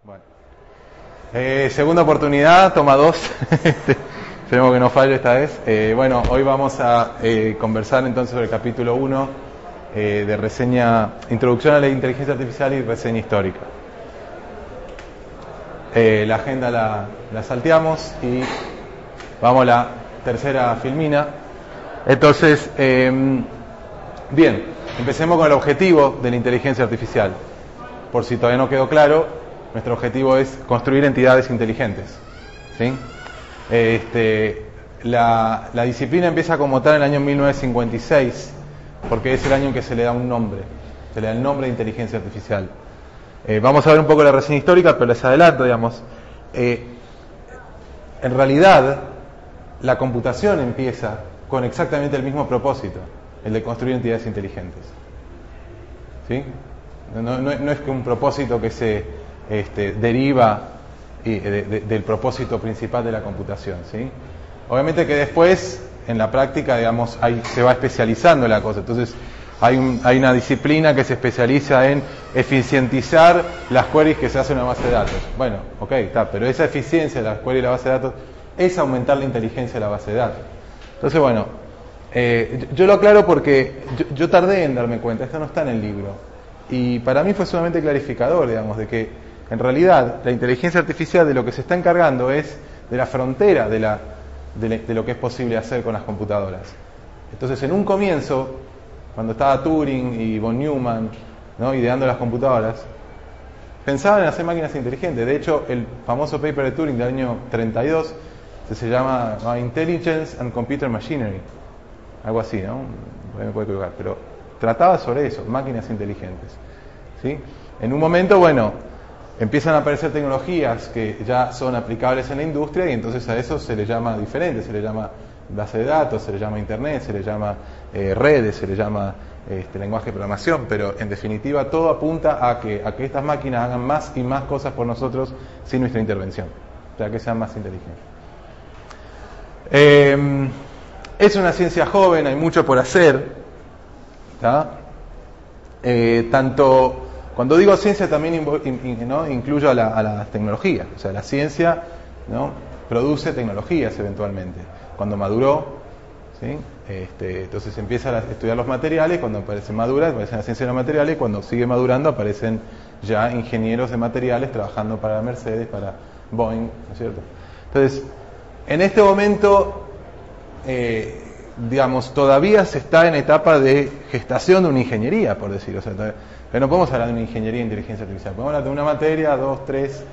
Bueno. Segunda oportunidad, toma 2. Esperemos que no falle esta vez. Bueno, hoy vamos a conversar entonces sobre el capítulo 1 de reseña, introducción a la inteligencia artificial y reseña histórica. La agenda la salteamos y vamos a la tercera filmina. Entonces, bien, empecemos con el objetivo de la inteligencia artificial. Por si todavía no quedó claro, nuestro objetivo es construir entidades inteligentes, ¿sí? La disciplina empieza como tal en el año 1956, porque es el año en que se le da un nombre, se le da el nombre de inteligencia artificial. Vamos a ver un poco la reseña histórica, pero les adelanto, digamos, en realidad la computación empieza con exactamente el mismo propósito, el de construir entidades inteligentes, ¿sí? No es que un propósito que se deriva del propósito principal de la computación, ¿sí? Obviamente que después, en la práctica, digamos, se va especializando la cosa. Entonces, hay una disciplina que se especializa en eficientizar las queries que se hacen en una base de datos. Bueno, ok, está, pero esa eficiencia de las queries de la base de datos es aumentar la inteligencia de la base de datos. Entonces, bueno, yo lo aclaro porque yo tardé en darme cuenta, esto no está en el libro. Y para mí fue sumamente clarificador, digamos, de que en realidad la inteligencia artificial de lo que se está encargando es de la frontera de lo que es posible hacer con las computadoras. Entonces, en un comienzo, cuando estaba Turing y von Neumann, ¿no?, ideando las computadoras, pensaban en hacer máquinas inteligentes. De hecho, el famoso paper de Turing del año 32 se llama Intelligence and Computer Machinery, algo así, ¿no? Me puedo equivocar, pero trataba sobre eso, máquinas inteligentes, ¿sí? En un momento, bueno, empiezan a aparecer tecnologías que ya son aplicables en la industria y entonces a eso se le llama diferente, se le llama base de datos, se le llama internet, se le llama redes, se le llama lenguaje de programación, pero en definitiva todo apunta a que estas máquinas hagan más y más cosas por nosotros sin nuestra intervención, o sea, que sean más inteligentes. Es una ciencia joven, hay mucho por hacer, tanto cuando digo ciencia también ¿no?, incluyo a las tecnologías, o sea, la ciencia, ¿no?, produce tecnologías eventualmente. Cuando maduró, ¿sí?, entonces empieza a estudiar los materiales, cuando aparecen maduras, aparece la ciencia de los materiales, y cuando sigue madurando aparecen ya ingenieros de materiales trabajando para Mercedes, para Boeing, ¿no es cierto? Entonces, en este momento, digamos, todavía se está en etapa de gestación de una ingeniería, por decirlo. O sea, pero no podemos hablar de una ingeniería de inteligencia artificial, podemos hablar de una materia, 2, 3,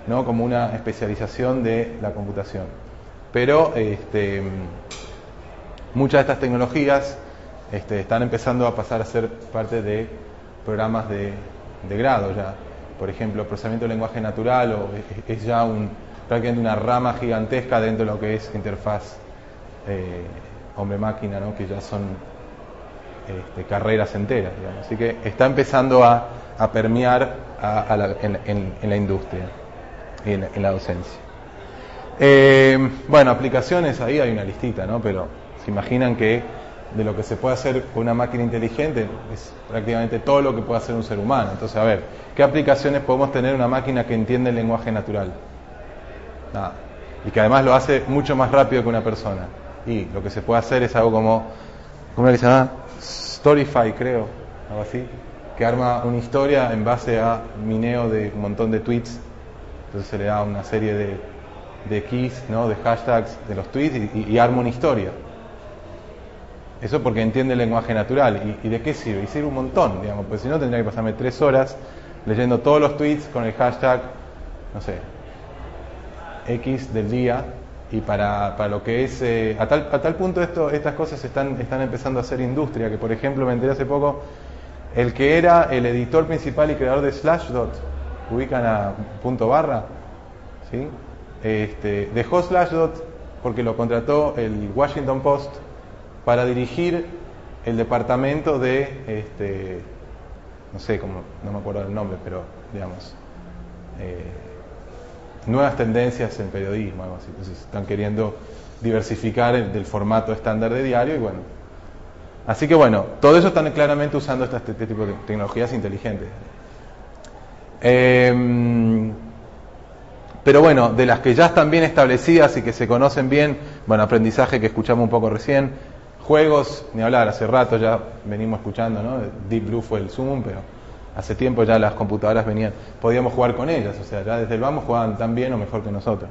¿no?, como una especialización de la computación. Pero muchas de estas tecnologías están empezando a pasar a ser parte de programas de grado ya. Por ejemplo, procesamiento de lenguaje natural es ya prácticamente una rama gigantesca dentro de lo que es interfaz hombre-máquina, ¿no?, que ya son carreras enteras, digamos. Así que está empezando a permear en la industria y en la docencia. Bueno, aplicaciones, ahí hay una listita, ¿no? Pero se imaginan que de lo que se puede hacer con una máquina inteligente es prácticamente todo lo que puede hacer un ser humano. Entonces, a ver, ¿qué aplicaciones podemos tener en una máquina que entiende el lenguaje natural? Nada. Y que además lo hace mucho más rápido que una persona. Y lo que se puede hacer es algo ¿cómo es que se llama? Storyfy, creo, algo así, que arma una historia en base a mineo de un montón de tweets. Entonces se le da una serie de keys, ¿no?, de hashtags de los tweets y arma una historia. Eso porque entiende el lenguaje natural. ¿Y de qué sirve? Y sirve un montón, digamos, porque si no tendría que pasarme 3 horas leyendo todos los tweets con el hashtag, no sé, X del día. Y para lo que es a tal punto estas cosas están empezando a ser industria, que por ejemplo me enteré hace poco, el que era el editor principal y creador de Slashdot, ubican a punto barra, ¿sí?, dejó Slashdot porque lo contrató el Washington Post para dirigir el departamento de no sé cómo, no me acuerdo del nombre, pero digamos nuevas tendencias en periodismo, algo así. Entonces están queriendo diversificar del formato estándar de diario y bueno. Así que bueno, todo eso están claramente usando este tipo de tecnologías inteligentes. Pero bueno, de las que ya están bien establecidas y que se conocen bien, bueno, aprendizaje que escuchamos un poco recién, juegos, ni hablar, hace rato ya venimos escuchando, ¿no? Deep Blue fue el Zoom, pero hace tiempo ya las computadoras podíamos jugar con ellas, o sea, ya desde el vamos jugaban tan bien o mejor que nosotros.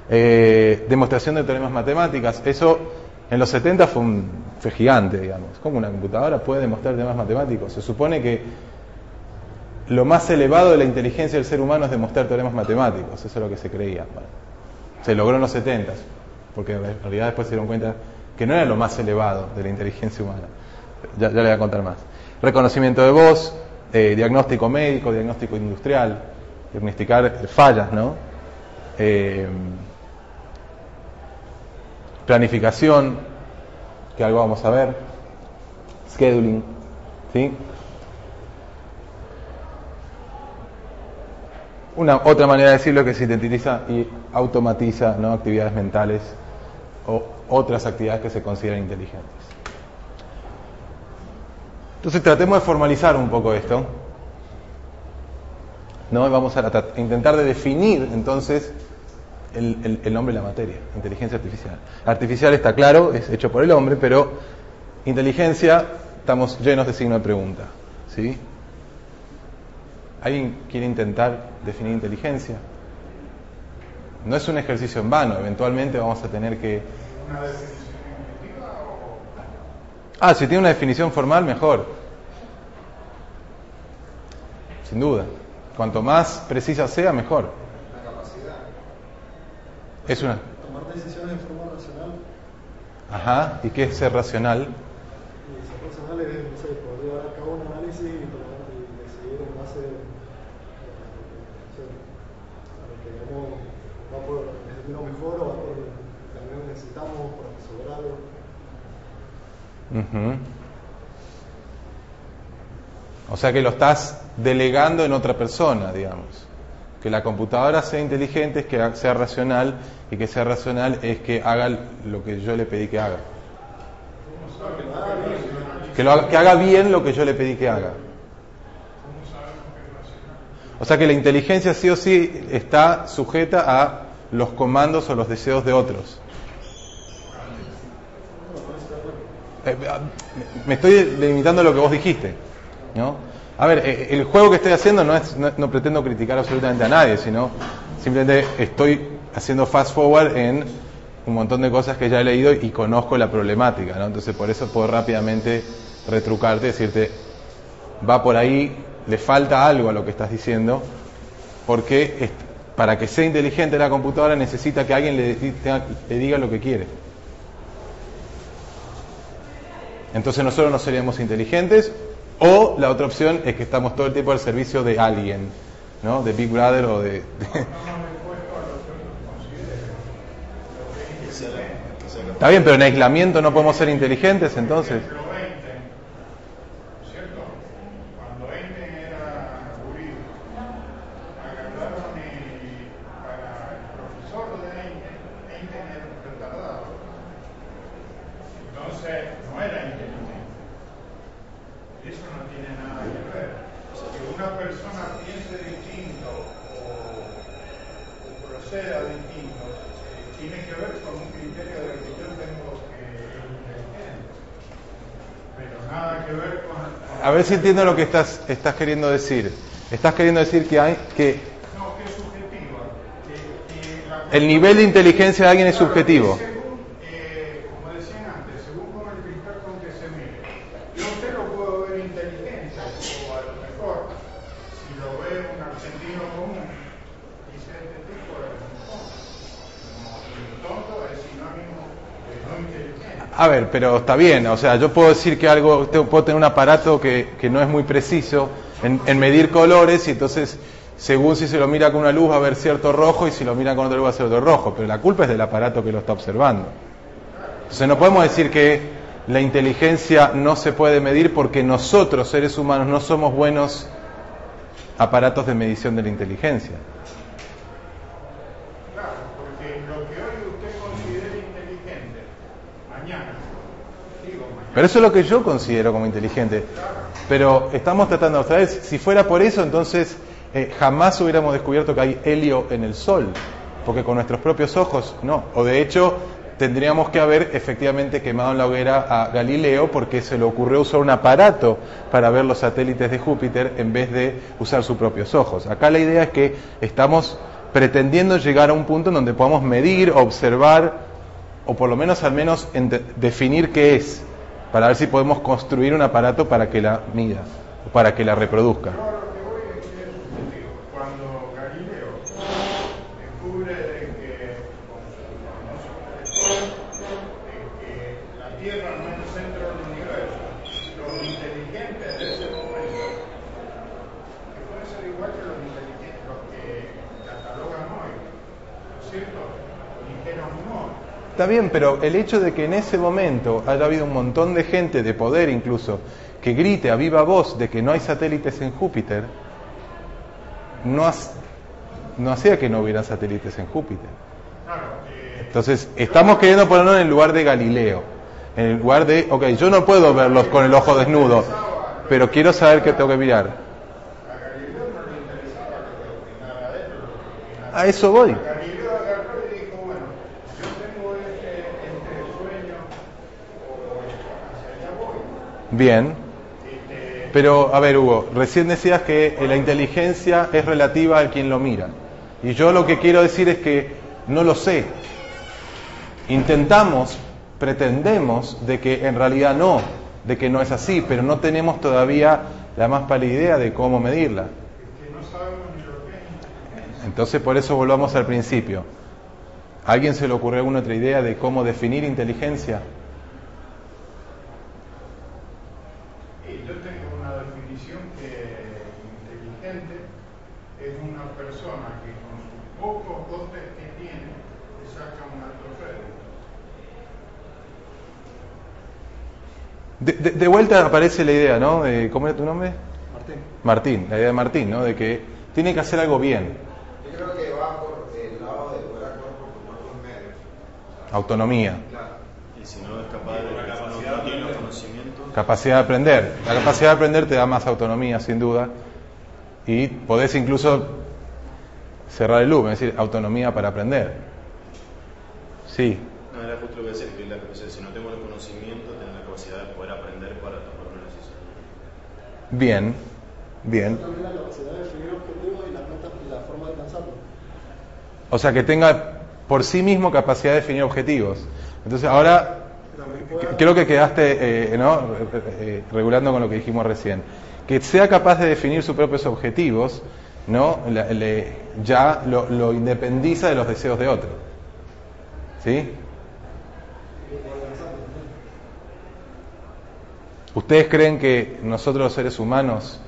Demostración de teoremas matemáticas, eso en los 70 fue gigante, digamos. ¿Cómo una computadora puede demostrar teoremas matemáticos? Se supone que lo más elevado de la inteligencia del ser humano es demostrar teoremas matemáticos, eso es lo que se creía. Bueno, se logró en los 70, porque en realidad después se dieron cuenta que no era lo más elevado de la inteligencia humana. Ya le voy a contar más. Reconocimiento de voz, diagnóstico médico, diagnóstico industrial, diagnosticar fallas, ¿no? Planificación, que algo vamos a ver, scheduling, ¿sí? Otra manera de decirlo es que se sintetiza y automatiza, ¿no? Actividades mentales o otras actividades que se consideran inteligentes. Entonces tratemos de formalizar un poco esto, ¿no? Y vamos a intentar de definir entonces el nombre de la materia, inteligencia artificial. Artificial está claro, es hecho por el hombre, pero inteligencia estamos llenos de signo de pregunta, ¿sí? ¿Alguien quiere intentar definir inteligencia? No es un ejercicio en vano, eventualmente vamos a tener que... ¿Una definición intuitiva o...? Si tiene una definición formal, mejor. Sin duda. Cuanto más precisa sea, mejor. La capacidad. Es una... Tomar decisiones de forma racional. Ajá, ¿y qué es ser racional? Y ser racional es, no sé, poder llevar a cabo un análisis y decidir en base a lo que va por el camino mejor o va por el camino que necesitamos para resolver algo. O sea que lo estás delegando en otra persona, digamos. Que la computadora sea inteligente es que sea racional, y que sea racional es que haga lo que yo le pedí que haga. Que haga bien lo que yo le pedí que haga. O sea que la inteligencia sí o sí está sujeta a los comandos o los deseos de otros. Me estoy limitando a lo que vos dijiste, ¿no? A ver, el juego que estoy haciendo no pretendo criticar absolutamente a nadie, sino simplemente estoy haciendo fast forward en un montón de cosas que ya he leído y conozco la problemática, ¿no? Entonces por eso puedo rápidamente retrucarte, decirte, va por ahí, le falta algo a lo que estás diciendo, porque para que sea inteligente la computadora necesita que alguien le diga lo que quiere. Entonces nosotros no seríamos inteligentes, o la otra opción es que estamos todo el tiempo al servicio de alguien, ¿no? De Big Brother o de... Está bien, pero en aislamiento no podemos ser inteligentes, entonces... A ver si entiendo lo que estás queriendo decir. Estás queriendo decir que hay que... No, que es subjetiva. El nivel de inteligencia de alguien es subjetivo. Según, como decían antes, según como el cristal con que se mire. Yo usted lo puedo ver inteligente, o a lo mejor, si lo ve un argentino común, dice este tipo es un tonto, es sinónimo de no inteligente. A ver, pero está bien, o sea, yo puedo decir que puedo tener un aparato que no es muy preciso en medir colores, y entonces, según si se lo mira con una luz va a ver cierto rojo, y si lo mira con otra luz va a ser otro rojo, pero la culpa es del aparato que lo está observando. Entonces no podemos decir que la inteligencia no se puede medir porque nosotros, seres humanos, no somos buenos aparatos de medición de la inteligencia. Pero eso es lo que yo considero como inteligente. Pero estamos tratando, otra vez, si fuera por eso, entonces jamás hubiéramos descubierto que hay helio en el Sol, porque con nuestros propios ojos no. O de hecho, tendríamos que haber efectivamente quemado en la hoguera a Galileo porque se le ocurrió usar un aparato para ver los satélites de Júpiter en vez de usar sus propios ojos. Acá la idea es que estamos pretendiendo llegar a un punto en donde podamos medir, observar, o por lo menos al menos definir qué es, para ver si podemos construir un aparato para que la mida, o para que la reproduzca. Yo a lo que voy es que cuando Galileo descubre de que, con su famoso telescopio, de que la Tierra no es el centro del universo, los inteligentes de ese momento, que pueden ser igual que los inteligentes, los que catalogan hoy, ¿no es cierto? Dijeron no. Está bien, pero el hecho de que en ese momento haya habido un montón de gente, de poder incluso, que grite a viva voz de que no hay satélites en Júpiter, no hacía que no hubiera satélites en Júpiter. Entonces, estamos queriendo ponernos en el lugar de Galileo, en el lugar de, ok, yo no puedo verlos con el ojo desnudo, pero quiero saber qué tengo que mirar. A Galileo no le interesaba lo que opinara él, lo que opinara. A eso voy. Galileo agarró y dijo, bueno, yo tengo este sueño, o hacia allá voy. Bien. Pero, a ver, Hugo, recién decías que la inteligencia es relativa al quien lo mira. Y yo lo que quiero decir es que no lo sé. Intentamos, pretendemos de que en realidad no, de que no es así, pero no tenemos todavía la más pálida idea de cómo medirla. Que no sabemos ni lo que es. Entonces, por eso volvamos al principio. ¿A alguien se le ocurrió alguna otra idea de cómo definir inteligencia? Yo tengo una definición que inteligente es una persona que con sus pocos dotes que tiene le saca un alto rédito. De vuelta aparece la idea, ¿no? ¿Cómo era tu nombre? Martín. Martín, la idea de Martín, ¿no? De que tiene que hacer algo bien. Yo creo que va por el lado de poder actuar por tus propios medios. O sea, Autonomía. claro. Y si no es capaz de no tiene los conocimientos. Capacidad de aprender. La capacidad de aprender te da más autonomía, sin duda. Y podés incluso cerrar el loop, es decir, autonomía para aprender. Sí. No, era justo lo que decía, que la capacidad, si no tengo los conocimientos, tengo la capacidad de poder aprender para tomar una decisión. Bien, bien. También la capacidad de definir objetivos y la forma de alcanzarlos. O sea, que tenga por sí mismo capacidad de definir objetivos. Entonces, ahora creo que quedaste ¿no? Regulando con lo que dijimos recién. Que sea capaz de definir sus propios objetivos, ¿no? Ya lo independiza de los deseos de otro. ¿Sí? ¿Ustedes creen que nosotros los seres humanos,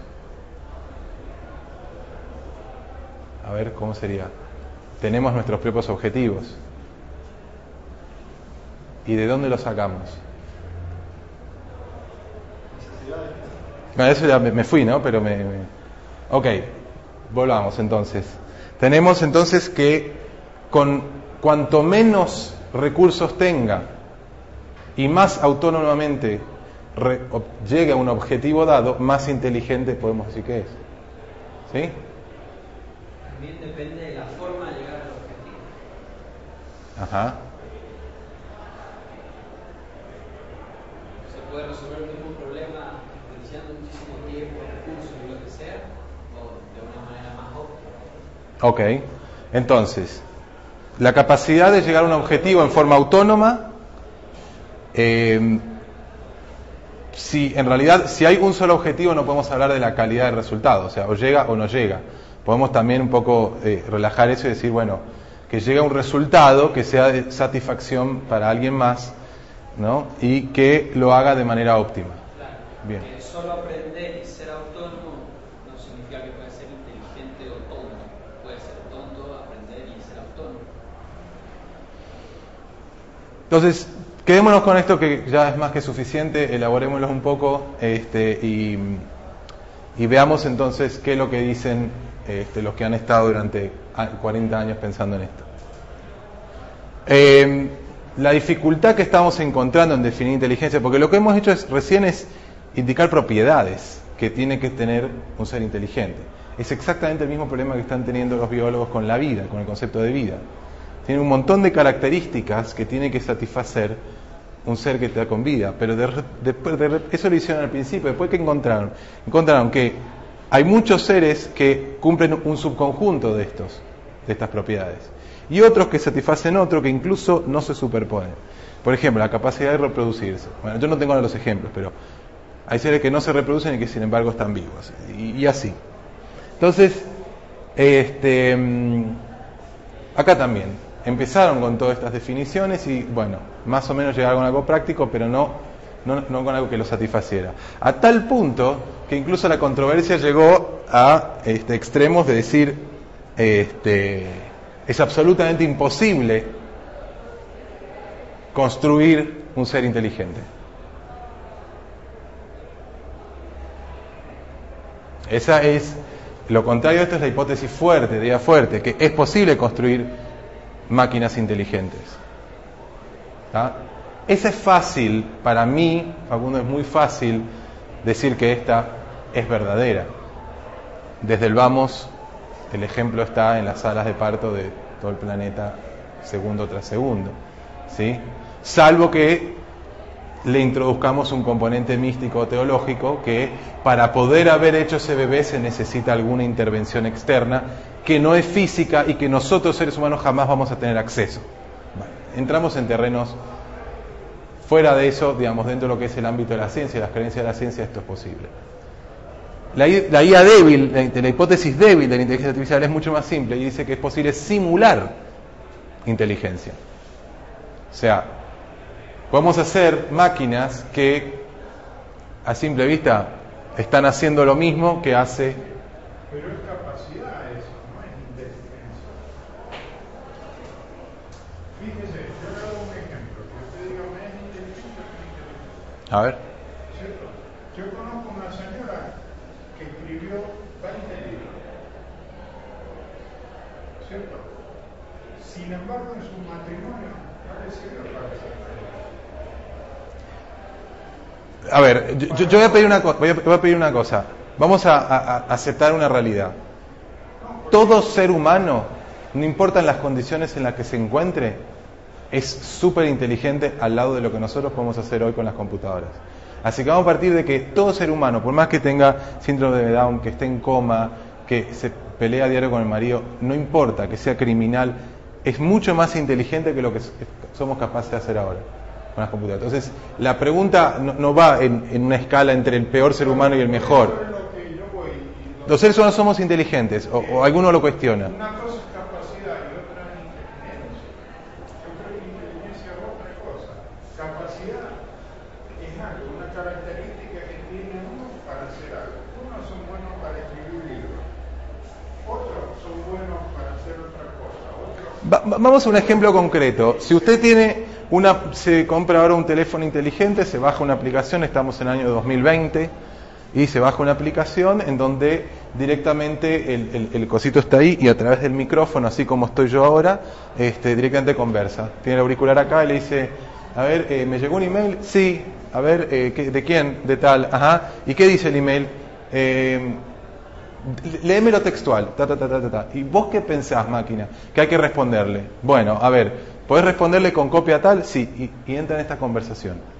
a ver, ¿cómo sería? Tenemos nuestros propios objetivos? ¿Y de dónde los sacamos? Bueno, eso ya me fui, ¿no? Pero Ok, volvamos entonces. Tenemos entonces que cuanto menos recursos tenga y más autónomamente llegue a un objetivo dado, más inteligente podemos decir que es. ¿Sí? También depende de la forma de llegar al objetivo. Ajá. Se puede resolver el mismo problema utilizando muchísimo tiempo, recursos y lo que sea, o de una manera más óptima. Ok, entonces, la capacidad de llegar a un objetivo en forma autónoma, si en realidad, si hay un solo objetivo, no podemos hablar de la calidad del resultado, o sea, o llega o no llega. Podemos también un poco relajar eso y decir, bueno, que llegue a un resultado que sea de satisfacción para alguien más, ¿no? Y que lo haga de manera óptima. Claro. Bien. Solo aprender y ser autónomo no significa que pueda ser inteligente o tonto. Puede ser tonto, aprender y ser autónomo. Entonces, quedémonos con esto que ya es más que suficiente, elaborémoslo un poco y veamos entonces qué es lo que dicen los que han estado durante 40 años pensando en esto. La dificultad que estamos encontrando en definir inteligencia, porque lo que hemos hecho recién es indicar propiedades que tiene que tener un ser inteligente. Es exactamente el mismo problema que están teniendo los biólogos con la vida, con el concepto de vida. Tiene un montón de características que tiene que satisfacer un ser que está con vida, pero eso lo hicieron al principio. Después, ¿qué encontraron? Encontraron que hay muchos seres que cumplen un subconjunto de estas propiedades, y otros que satisfacen otro que incluso no se superponen. Por ejemplo, la capacidad de reproducirse. Bueno, yo no tengo ahora los ejemplos, pero hay seres que no se reproducen y que sin embargo están vivos, y así. Entonces, acá también empezaron con todas estas definiciones y, bueno, más o menos llegaron con algo práctico, pero no con algo que lo satisfaciera. A tal punto que incluso la controversia llegó a extremos de decir, es absolutamente imposible construir un ser inteligente. Esa es, lo contrario de esto es la hipótesis fuerte, de idea fuerte, que es posible construir máquinas inteligentes. ¿Tá? Esa es fácil, para mí, Facundo, es muy fácil decir que esta es verdadera. Desde el vamos, el ejemplo está en las salas de parto de todo el planeta, segundo tras segundo, ¿sí? Salvo que le introduzcamos un componente místico o teológico que para poder haber hecho ese bebé se necesita alguna intervención externa que no es física y que nosotros seres humanos jamás vamos a tener acceso. Bueno, entramos en terrenos fuera de eso, digamos, dentro de lo que es el ámbito de la ciencia, las creencias de la ciencia, esto es posible. La idea débil, la hipótesis débil de la inteligencia artificial es mucho más simple y dice que es posible simular inteligencia. O sea, podemos hacer máquinas que a simple vista están haciendo lo mismo que hace. Pero es capacidad eso, no es inteligencia. Fíjese, yo le doy un ejemplo, que usted diga, ¿me es inteligente o no es inteligente? A ver. ¿Cierto? Yo conozco una señora que escribió 20 libros, ¿cierto? Sin embargo, en su matrimonio no le sirvió para ser feliz. A ver, yo voy a pedir una cosa. Vamos a aceptar una realidad. Todo ser humano, no importan las condiciones en las que se encuentre, es súper inteligente al lado de lo que nosotros podemos hacer hoy con las computadoras. Así que vamos a partir de que todo ser humano, por más que tenga síndrome de Down, que esté en coma, que se pelea a diario con el marido, no importa que sea criminal, es mucho más inteligente que lo que somos capaces de hacer ahora con las computadoras. Entonces, la pregunta no va en una escala entre el peor ser humano y el mejor. Los seres humanos somos inteligentes, o alguno lo cuestiona. Una cosa es capacidad y otra es inteligencia. Yo creo que inteligencia es otra cosa. Capacidad es algo, una característica que tiene uno para hacer algo. Unos son buenos para escribir libros, otros son buenos para hacer otra cosa. Vamos a un ejemplo concreto. Si usted se compra ahora un teléfono inteligente, se baja una aplicación, estamos en el año 2020, y se baja una aplicación en donde directamente el cosito está ahí y a través del micrófono, así como estoy yo ahora, directamente conversa. Tiene el auricular acá y le dice, a ver, ¿me llegó un email? Sí. A ver, ¿de quién? De tal. Ajá. ¿Y qué dice el email? Léemelo textual. ¿Y vos qué pensás, máquina? Que hay que responderle. Bueno, a ver, ¿podés responderle con copia tal? Sí. Y entra en esta conversación.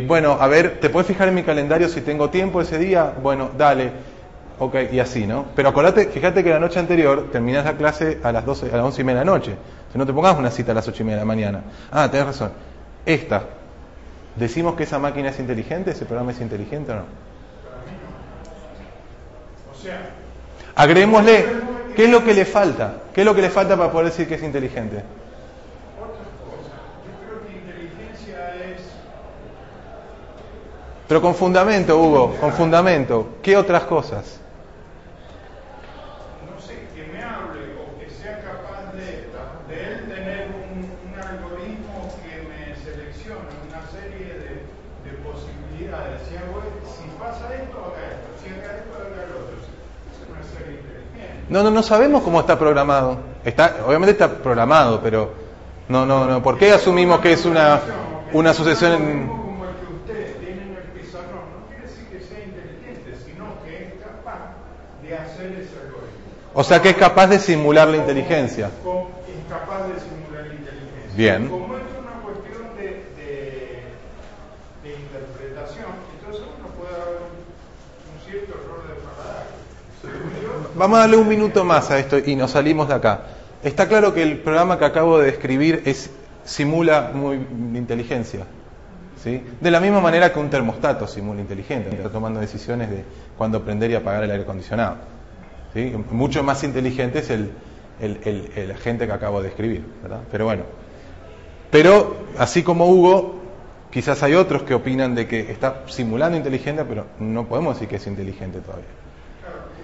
Bueno, a ver, ¿te puedes fijar en mi calendario si tengo tiempo ese día? Bueno, dale. Ok, y así, ¿no? Pero fíjate que la noche anterior terminás la clase a las 11:30 de la noche. Si no te pongas una cita a las 8:30 de la mañana. Ah, tenés razón. ¿Decimos que esa máquina es inteligente? ¿Ese programa es inteligente o no? Para mí no. O sea, agreguémosle, ¿qué es lo que le falta? ¿Qué es lo que le falta para poder decir que es inteligente? otra cosa. Yo creo que inteligencia es... Pero con fundamento, Hugo, con fundamento. ¿Qué otras cosas? no sé, que me hable o que sea capaz de él tener un algoritmo que me seleccione una serie de posibilidades. Si pasa esto, haga esto. Si haga esto, haga lo otro. Eso no es ser inteligente. No sabemos cómo está programado. Obviamente está programado, pero no. ¿Por qué asumimos que es una sucesión? O sea que es capaz de simular la inteligencia. Es capaz de simular la inteligencia. Bien. Como esto es una cuestión de interpretación, entonces uno puede haber un cierto error de paladar. Vamos a darle un minuto más a esto y nos salimos de acá. Está claro que el programa que acabo de describir simula muy inteligencia, ¿sí? De la misma manera que un termostato simula inteligencia, está tomando decisiones de cuándo prender y apagar el aire acondicionado, ¿sí? Mucho más inteligente es el agente que acabo de describir, ¿verdad? Pero bueno, así como Hugo, quizás hay otros que opinan de que está simulando inteligencia, pero no podemos decir que es inteligente todavía.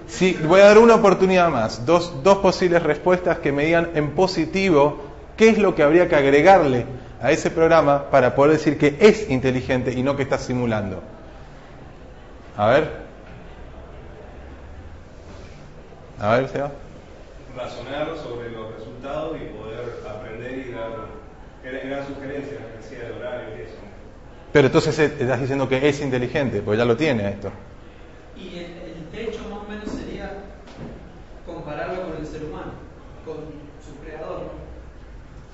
Sí, voy a dar una oportunidad más, dos posibles respuestas que me digan en positivo qué es lo que habría que agregarle a ese programa para poder decir que es inteligente y no que está simulando. A ver, Seba. Razonar sobre los resultados y poder aprender y dar, eran sugerencias, que decía del horario y eso. Pero entonces estás diciendo que es inteligente, porque ya lo tiene esto. Y el techo más o menos sería compararlo con el ser humano, con su creador, ¿no?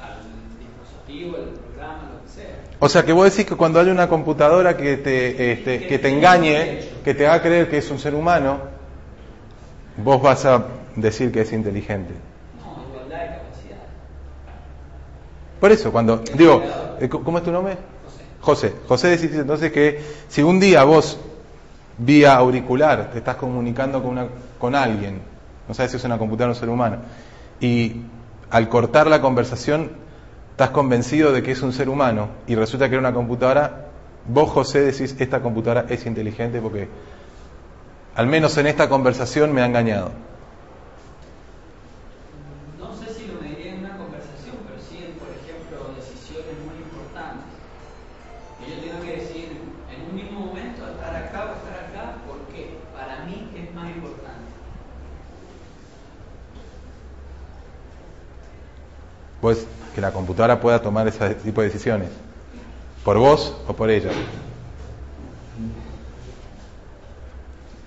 Al dispositivo, el programa, lo que sea. O sea que vos decís que cuando hay una computadora que te engañe, que te haga creer que es un ser humano, vos vas a decir que es inteligente. No, igualdad de capacidad. Por eso, cuando digo, ¿cómo es tu nombre? José decís entonces que si un día vos vía auricular te estás comunicando con alguien, no sabes si es una computadora o un ser humano, y al cortar la conversación estás convencido de que es un ser humano y resulta que era una computadora, vos, José, decís esta computadora es inteligente porque al menos en esta conversación me ha engañado. No sé si lo mediría en una conversación, pero sí en, por ejemplo, decisiones muy importantes. Que yo tengo que decir en un mismo momento estar acá o estar acá, porque para mí es más importante. Pues que la computadora pueda tomar ese tipo de decisiones, por vos o por ella.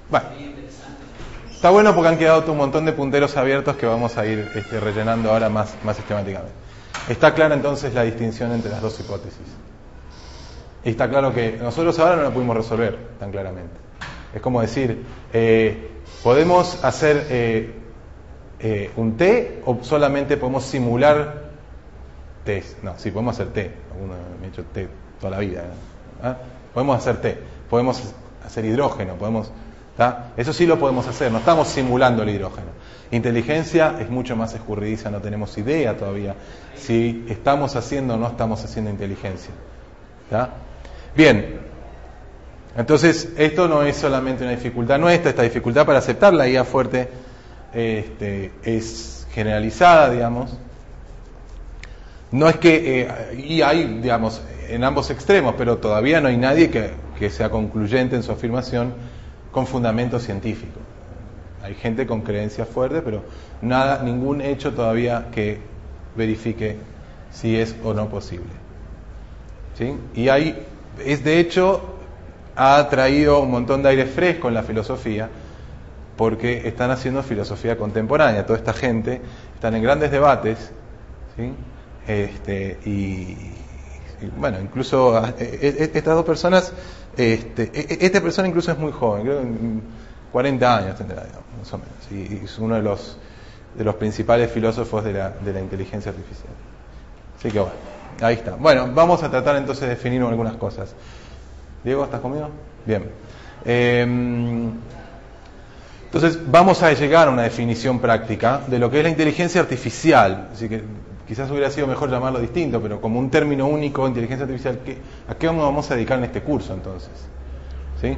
Bueno, está bueno porque han quedado un montón de punteros abiertos que vamos a ir rellenando ahora más sistemáticamente. Está clara entonces la distinción entre las dos hipótesis. Y está claro que nosotros ahora no la pudimos resolver tan claramente. Es como decir, ¿podemos hacer un té o solamente podemos simular té? No, sí, podemos hacer té. Alguno me ha hecho té toda la vida, ¿no? Podemos hacer té, podemos hacer hidrógeno, ¿tá? Eso sí lo podemos hacer, no estamos simulando el hidrógeno. Inteligencia es mucho más escurridiza, no tenemos idea todavía si estamos haciendo o no estamos haciendo inteligencia, ¿tá? Bien, entonces esto no es solamente una dificultad nuestra, esta dificultad para aceptar la IA fuerte es generalizada, digamos. No es que, y hay, digamos, en ambos extremos, pero todavía no hay nadie que sea concluyente en su afirmación con fundamento científico. Hay gente con creencias fuertes, pero ningún hecho todavía que verifique si es o no posible. ¿Sí? Y de hecho, ha traído un montón de aire fresco en la filosofía, porque están haciendo filosofía contemporánea. Toda esta gente están en grandes debates, ¿sí? Y bueno, incluso estas dos personas, esta persona incluso es muy joven, creo que 40 años tendrá, digamos, más o menos, y es uno de los principales filósofos de la inteligencia artificial. Así que bueno, ahí está. Bueno, vamos a tratar entonces de definir algunas cosas. Diego, ¿estás conmigo? Bien. Entonces vamos a llegar a una definición práctica de lo que es la inteligencia artificial. Así que quizás hubiera sido mejor llamarlo distinto, pero como un término único, inteligencia artificial, ¿a qué vamos a dedicar en este curso entonces? ¿Sí?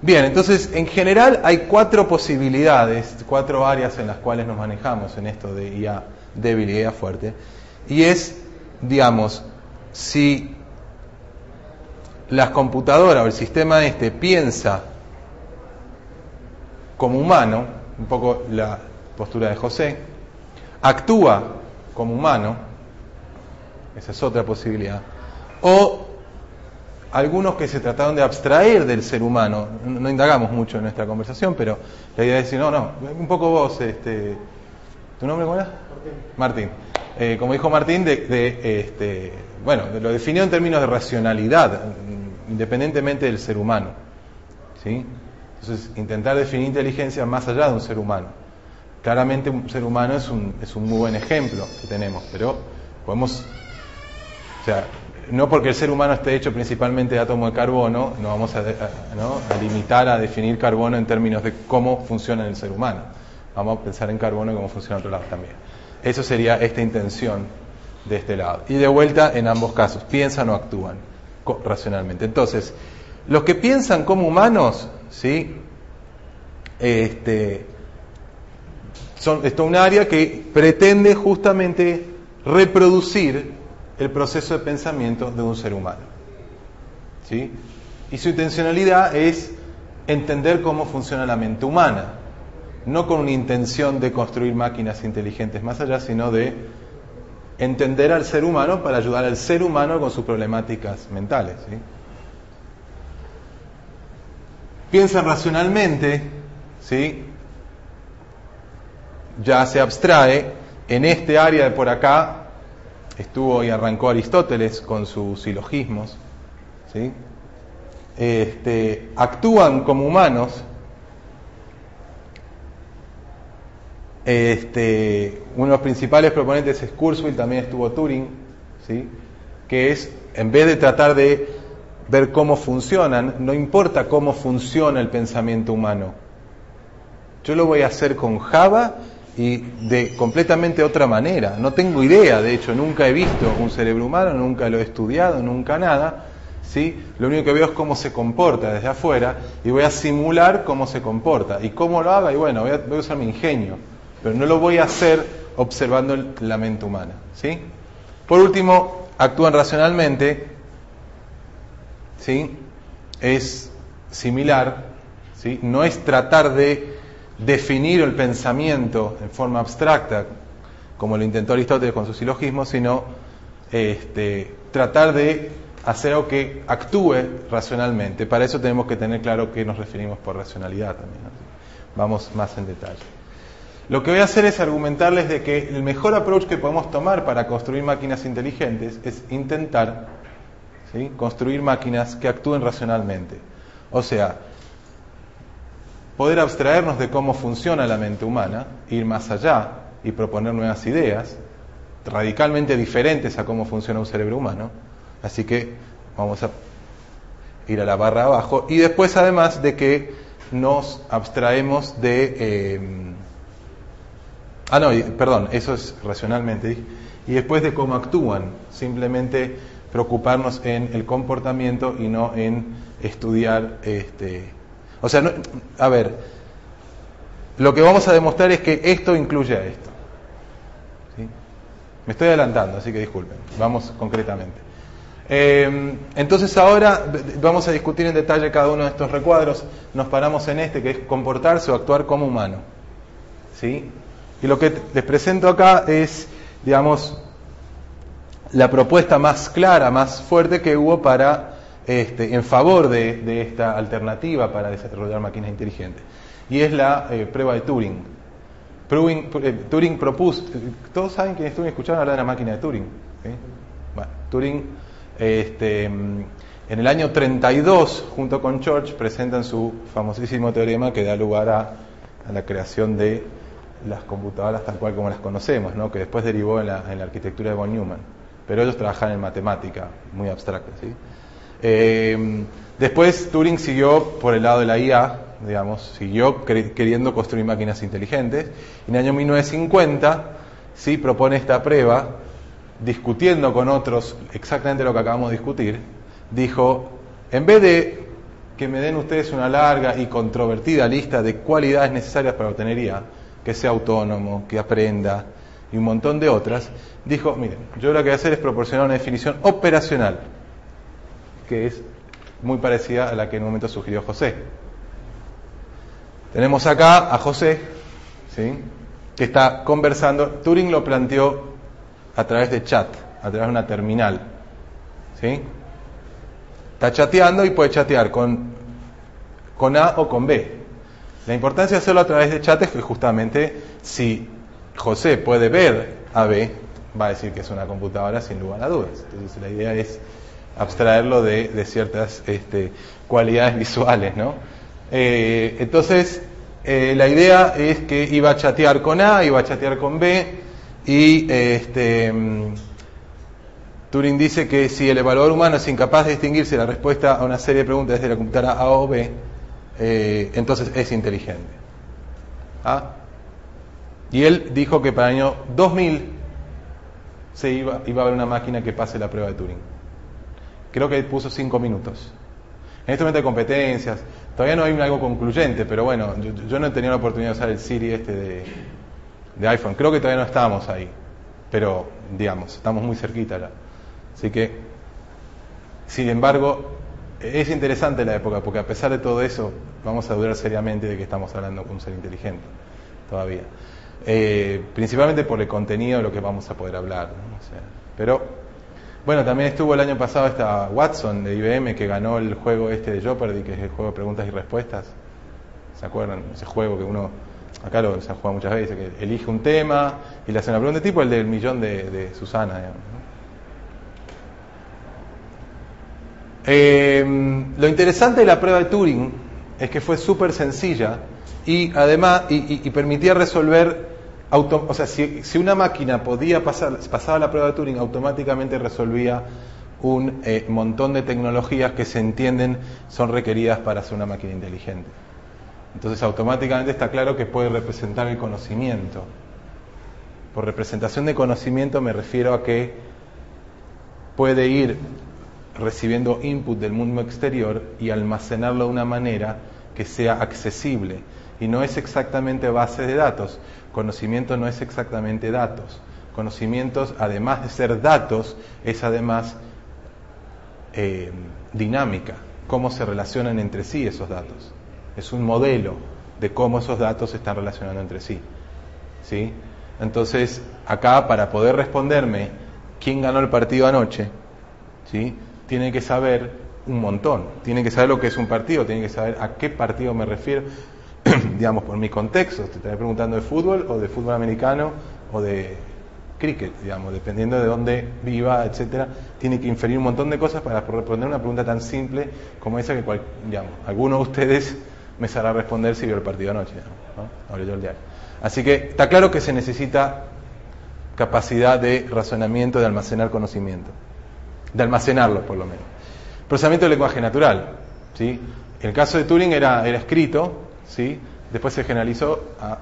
Bien, entonces en general hay 4 posibilidades, 4 áreas en las cuales nos manejamos en esto de IA débil y IA fuerte. Y es, digamos, si las computadoras o el sistema piensa como humano, un poco la postura de José, actúa como humano, esa es otra posibilidad, o algunos que se trataron de abstraer del ser humano. No indagamos mucho en nuestra conversación, pero la idea es decir, no, un poco vos, ¿tu nombre cuál era? Martín. Como dijo Martín, lo definió en términos de racionalidad, independientemente del ser humano, ¿sí? Entonces, intentar definir inteligencia más allá de un ser humano. Claramente un ser humano es un muy buen ejemplo que tenemos, pero podemos, no porque el ser humano esté hecho principalmente de átomo de carbono, no vamos a limitar a definir carbono en términos de cómo funciona el ser humano. Vamos a pensar en carbono y cómo funciona en otro lado también. Eso sería esta intención de este lado. Y de vuelta, en ambos casos, piensan o actúan racionalmente. Entonces, los que piensan como humanos, ¿sí? Esto es un área que pretende justamente reproducir el proceso de pensamiento de un ser humano, ¿sí? Y su intencionalidad es entender cómo funciona la mente humana, no con una intención de construir máquinas inteligentes más allá, sino de entender al ser humano para ayudar al ser humano con sus problemáticas mentales, ¿sí? Piensan racionalmente, ¿sí? Ya se abstrae en este área de por acá. Estuvo y arrancó Aristóteles con sus silogismos, ¿sí? Actúan como humanos. Uno de los principales proponentes es Kurzweil, también estuvo Turing, ¿sí? Que es, en vez de tratar de ver cómo funcionan, no importa cómo funciona el pensamiento humano, yo lo voy a hacer con Java y de completamente otra manera. No tengo idea, de hecho, nunca he visto un cerebro humano, nunca lo he estudiado, nunca nada, ¿sí? Lo único que veo es cómo se comporta desde afuera y voy a simular cómo se comporta. ¿Y cómo lo haga? Y bueno, voy a usar mi ingenio, pero no lo voy a hacer observando la mente humana, ¿sí? Por último, actúan racionalmente, ¿sí? Es similar, ¿sí? No es tratar de definir el pensamiento en forma abstracta, como lo intentó Aristóteles con sus silogismos, sino tratar de hacer algo que actúe racionalmente. Para eso tenemos que tener claro qué nos referimos por racionalidad también, ¿no? Vamos más en detalle. Lo que voy a hacer es argumentarles de que el mejor approach que podemos tomar para construir máquinas inteligentes es intentar, ¿sí?, construir máquinas que actúen racionalmente. O sea, poder abstraernos de cómo funciona la mente humana, ir más allá y proponer nuevas ideas radicalmente diferentes a cómo funciona un cerebro humano. Así que vamos a ir a la barra abajo. Y después, además de que nos abstraemos de... eso es racionalmente. Y después de cómo actúan, simplemente preocuparnos en el comportamiento y no en estudiar... O sea, lo que vamos a demostrar es que esto incluye a esto, ¿sí? Me estoy adelantando, así que disculpen. Vamos concretamente. Entonces ahora vamos a discutir en detalle cada uno de estos recuadros. Nos paramos en este, que es comportarse o actuar como humano, ¿sí? Y lo que les presento acá es, digamos, la propuesta más clara, más fuerte que hubo para... en favor de esta alternativa para desarrollar máquinas inteligentes, y es la prueba de Turing. Turing propuso, ¿todos saben quién es Turing? ¿Escucharon hablar de la máquina de Turing? ¿Sí? Bueno, Turing en el año 32 junto con Church presentan su famosísimo teorema que da lugar a la creación de las computadoras tal cual como las conocemos, ¿no? Que después derivó en la arquitectura de von Neumann, pero ellos trabajaban en matemática muy abstracta, ¿sí? Después Turing siguió por el lado de la IA, digamos, siguió queriendo construir máquinas inteligentes. En el año 1950 sí propone esta prueba, discutiendo con otros exactamente lo que acabamos de discutir. Dijo, en vez de que me den ustedes una larga y controvertida lista de cualidades necesarias para obtener IA, que sea autónomo, que aprenda y un montón de otras, dijo, miren, yo lo que voy a hacer es proporcionar una definición operacional que es muy parecida a la que en un momento sugirió José. Tenemos acá a José, ¿sí?, que está conversando. Turing lo planteó a través de chat, a través de una terminal, ¿sí? Está chateando y puede chatear con A o con B. La importancia de hacerlo a través de chat es que justamente si José puede ver a B, va a decir que es una computadora sin lugar a dudas. Entonces la idea es abstraerlo de ciertas cualidades visuales, ¿no? Entonces la idea es que iba a chatear con A, iba a chatear con B, y Turing dice que si el evaluador humano es incapaz de distinguir si la respuesta a una serie de preguntas es de la computadora A o B, entonces es inteligente. ¿Ah? Y él dijo que para el año 2000 iba a haber una máquina que pase la prueba de Turing. Creo que puso 5 minutos. En este momento hay competencias, todavía no hay algo concluyente, pero bueno, yo no he tenido la oportunidad de usar el Siri de iPhone. Creo que todavía no estamos ahí, pero digamos, estamos muy cerquita ya. Así que, sin embargo, es interesante la época, porque a pesar de todo eso, vamos a dudar seriamente de que estamos hablando con un ser inteligente, todavía. Principalmente por el contenido de lo que vamos a poder hablar, ¿no? O sea, pero, bueno, también estuvo el año pasado esta Watson de IBM que ganó el juego de Jeopardy, que es el juego de preguntas y respuestas. ¿Se acuerdan? Ese juego que uno, acá se ha jugado muchas veces, que elige un tema y le hace una pregunta, tipo el del millón de Susana, digamos, ¿no? Lo interesante de la prueba de Turing es que fue súper sencilla y además y permitía resolver, o sea, si una máquina pasaba la prueba de Turing, automáticamente resolvía un montón de tecnologías que se entienden son requeridas para hacer una máquina inteligente. Entonces automáticamente está claro que puede representar el conocimiento. Por representación de conocimiento me refiero a que puede ir recibiendo input del mundo exterior y almacenarlo de una manera que sea accesible. Y no es exactamente base de datos. Conocimiento no es exactamente datos. Conocimientos, además de ser datos, es además dinámica. Cómo se relacionan entre sí esos datos. Es un modelo de cómo esos datos se están relacionando entre sí. ¿Sí? Entonces, acá, para poder responderme quién ganó el partido anoche, ¿sí?, tiene que saber un montón, tiene que saber lo que es un partido, tiene que saber a qué partido me refiero, digamos, por mi contexto, te estaré preguntando de fútbol o de fútbol americano o de cricket, digamos, dependiendo de dónde viva, etcétera, tiene que inferir un montón de cosas para responder una pregunta tan simple como esa que, digamos, alguno de ustedes me sabrá responder si vio el partido anoche, ¿no? O leyó el diario. Así que está claro que se necesita capacidad de razonamiento, de almacenar conocimiento. De almacenarlo, por lo menos. Procesamiento del lenguaje natural, ¿sí? El caso de Turing era escrito, ¿sí? Después se generalizó a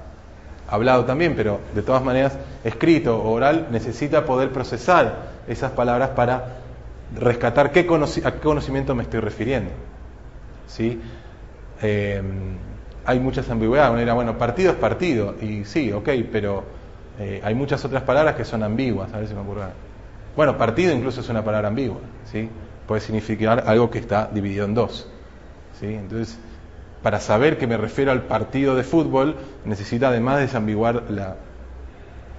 hablado también, pero de todas maneras, escrito o oral, necesita poder procesar esas palabras para rescatar a qué conocimiento me estoy refiriendo, ¿sí? Hay muchas ambigüedades. Uno dirá, bueno, partido es partido, y sí, ok, pero hay muchas otras palabras que son ambiguas, a ver si me ocurre. Bueno, partido incluso es una palabra ambigua, ¿sí? Puede significar algo que está dividido en dos, ¿sí? Entonces, para saber que me refiero al partido de fútbol, necesita además desambiguar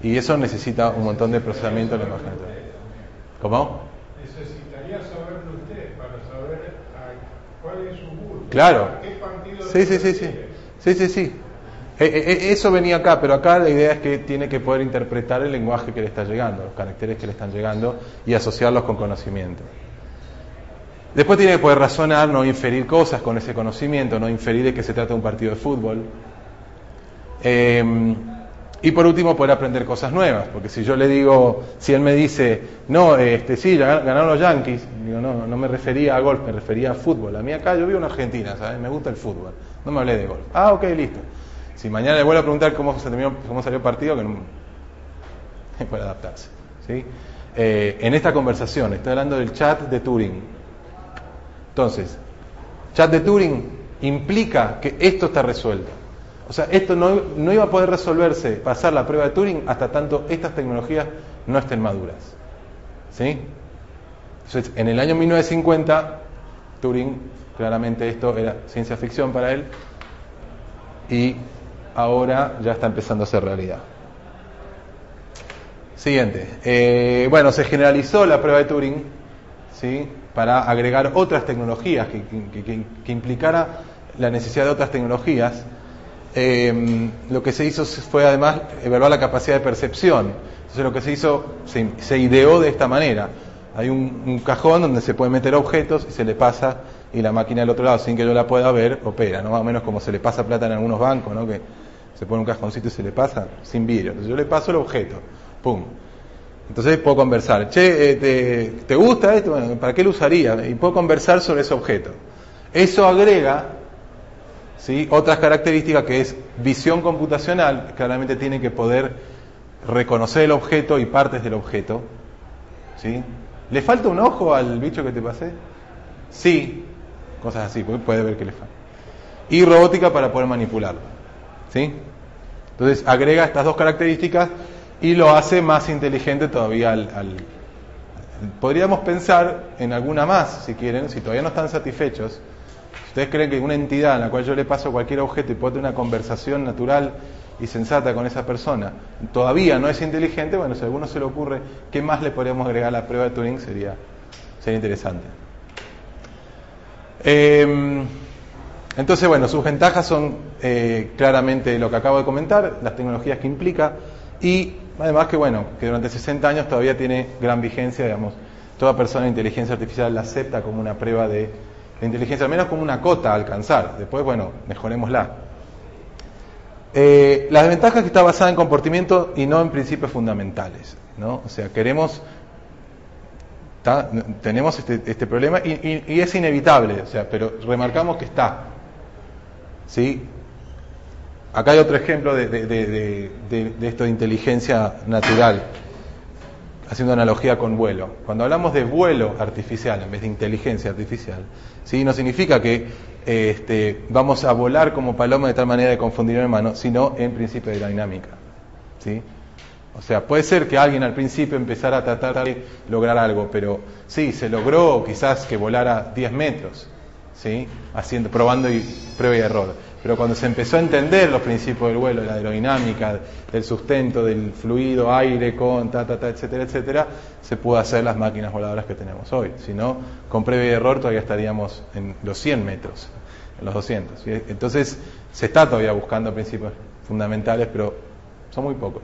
y eso necesita un montón de procesamiento de lenguaje natural. ¿Cómo? Necesitaría saberlo usted para saber cuál es su gusto. Claro. ¿Qué partido Sí. Eso venía acá, pero acá la idea es que tiene que poder interpretar el lenguaje que le está llegando, los caracteres que le están llegando y asociarlos con conocimiento. Después tiene que poder razonar, no inferir cosas con ese conocimiento, no inferir de que se trata de un partido de fútbol. Y por último, poder aprender cosas nuevas, porque si yo le digo, si él me dice, no, sí, ganaron los Yankees, digo, no me refería a golf, me refería a fútbol. A mí acá, yo vivo en Argentina, ¿sabes? Me gusta el fútbol, no me hablé de golf. Ah, ok, listo. Si mañana le vuelvo a preguntar cómo salió el partido, que no puede adaptarse, ¿sí? En esta conversación, estoy hablando del chat de Turing. Entonces, chat de Turing implica que esto está resuelto. O sea, esto no iba a poder resolverse, pasar la prueba de Turing, hasta tanto estas tecnologías no estén maduras, ¿sí? Entonces, en el año 1950, Turing, claramente esto era ciencia ficción para él, y ahora ya está empezando a ser realidad. Siguiente. Bueno, se generalizó la prueba de Turing, ¿sí?, para agregar otras tecnologías, que implicara la necesidad de otras tecnologías. Lo que se hizo fue además evaluar la capacidad de percepción. Entonces lo que se hizo, se ideó de esta manera. Hay un cajón donde se pueden meter objetos y se le pasa, y la máquina del otro lado, sin que yo la pueda ver, opera, ¿no? Más o menos como se le pasa plata en algunos bancos, ¿no?, que se pone un cajoncito y se le pasa sin vidrio. Entonces yo le paso el objeto, ¡pum! Entonces puedo conversar. Che, ¿te gusta esto? Bueno, ¿para qué lo usaría? Y puedo conversar sobre ese objeto. Eso agrega, ¿sí?, otras características, que es visión computacional. Claramente tiene que poder reconocer el objeto y partes del objeto, ¿sí? ¿Le falta un ojo al bicho que te pasé? Sí, cosas así, puede ver que le falta. Y robótica para poder manipularlo, ¿sí? Entonces agrega estas dos características y lo hace más inteligente todavía podríamos pensar en alguna más, si quieren, si todavía no están satisfechos. Si ustedes creen que una entidad en la cual yo le paso cualquier objeto y puedo tener una conversación natural y sensata con esa persona todavía no es inteligente, bueno, si a alguno se le ocurre qué más le podríamos agregar a la prueba de Turing, sería interesante. Entonces, bueno, sus ventajas son claramente lo que acabo de comentar, las tecnologías que implica, y además que, bueno, que durante 60 años todavía tiene gran vigencia, digamos, toda persona de inteligencia artificial la acepta como una prueba de inteligencia, al menos como una cota a alcanzar. Después, bueno, mejorémosla. La desventaja es que está basada en comportamiento y no en principios fundamentales, ¿no? O sea, tenemos este problema y es inevitable, o sea, pero remarcamos que está, ¿sí? Acá hay otro ejemplo de esto de inteligencia natural, haciendo analogía con vuelo. Cuando hablamos de vuelo artificial en vez de inteligencia artificial, ¿sí?, no significa que vamos a volar como paloma de tal manera de confundir al humano, sino en principio de la dinámica, ¿sí? O sea, puede ser que alguien al principio empezara a tratar de lograr algo, pero sí, se logró quizás que volara 10 metros, ¿sí?, probando y prueba y error. Pero cuando se empezó a entender los principios del vuelo, de la aerodinámica, del sustento, del fluido, aire, etcétera, etcétera, se pudo hacer las máquinas voladoras que tenemos hoy. Si no, con prueba y error todavía estaríamos en los 100 metros, en los 200. Entonces, se está todavía buscando principios fundamentales, pero son muy pocos.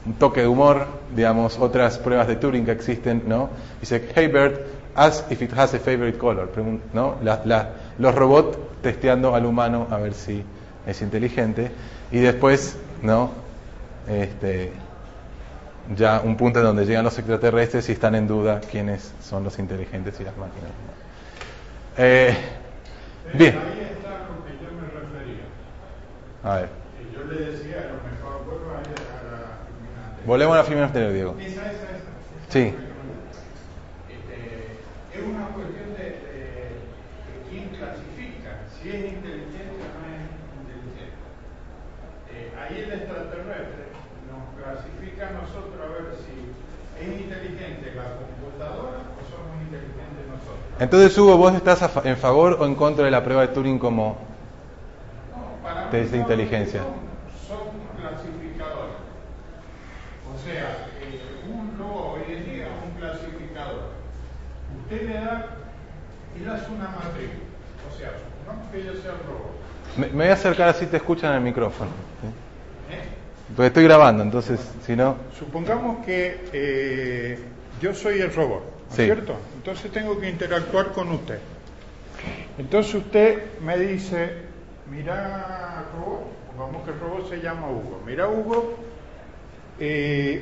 Un toque de humor, digamos, otras pruebas de Turing que existen, ¿no? Dice, hey Bert, ask if it has a favorite color, ¿no? Los robots testeando al humano a ver si es inteligente, y después, ¿no?, ya un punto en donde llegan los extraterrestres y están en duda quiénes son los inteligentes y las máquinas. Bien. Ahí está lo que yo me refería. A ver. Yo le decía, a lo mejor vuelvo a la fulminante. Volvemos a la fulminante, Diego. Esa. Sí. Es una cuestión de quién clasifica, si es inteligente o no es inteligente. Ahí el extraterrestre nos clasifica a nosotros a ver si es inteligente la computadora o somos inteligentes nosotros. Entonces, Hugo, ¿vos estás en favor o en contra de la prueba de Turing como test de inteligencia? Son clasificadores. O sea, un robot hoy en día es un clasificador. Usted le da, él hace una matriz. O sea, supongamos que yo sea el robot. Me voy a acercar así te escuchan en el micrófono, ¿sí? Porque estoy grabando, entonces, si no... Supongamos que yo soy el robot, ¿no es sí. cierto? Entonces tengo que interactuar con usted. Entonces usted me dice, mira robot, supongamos que el robot se llama Hugo. Mira Hugo, y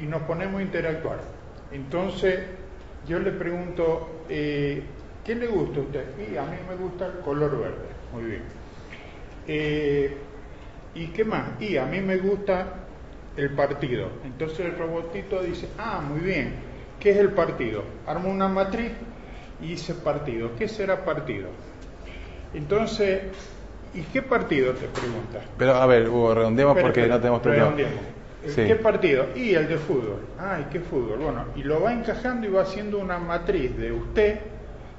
nos ponemos a interactuar. Entonces yo le pregunto, ¿qué le gusta a usted? Y a mí me gusta el color verde. Muy bien. ¿Y qué más? Y a mí me gusta el partido. Entonces el robotito dice, muy bien, ¿qué es el partido? Armo una matriz y dice partido. ¿Qué será partido? Entonces, ¿y qué partido te preguntas? Pero a ver, Hugo, redondeemos porque no tenemos problema. Sí. ¿Qué partido? Y el de fútbol. ¿Y qué fútbol? Bueno, y lo va encajando y va haciendo una matriz de usted,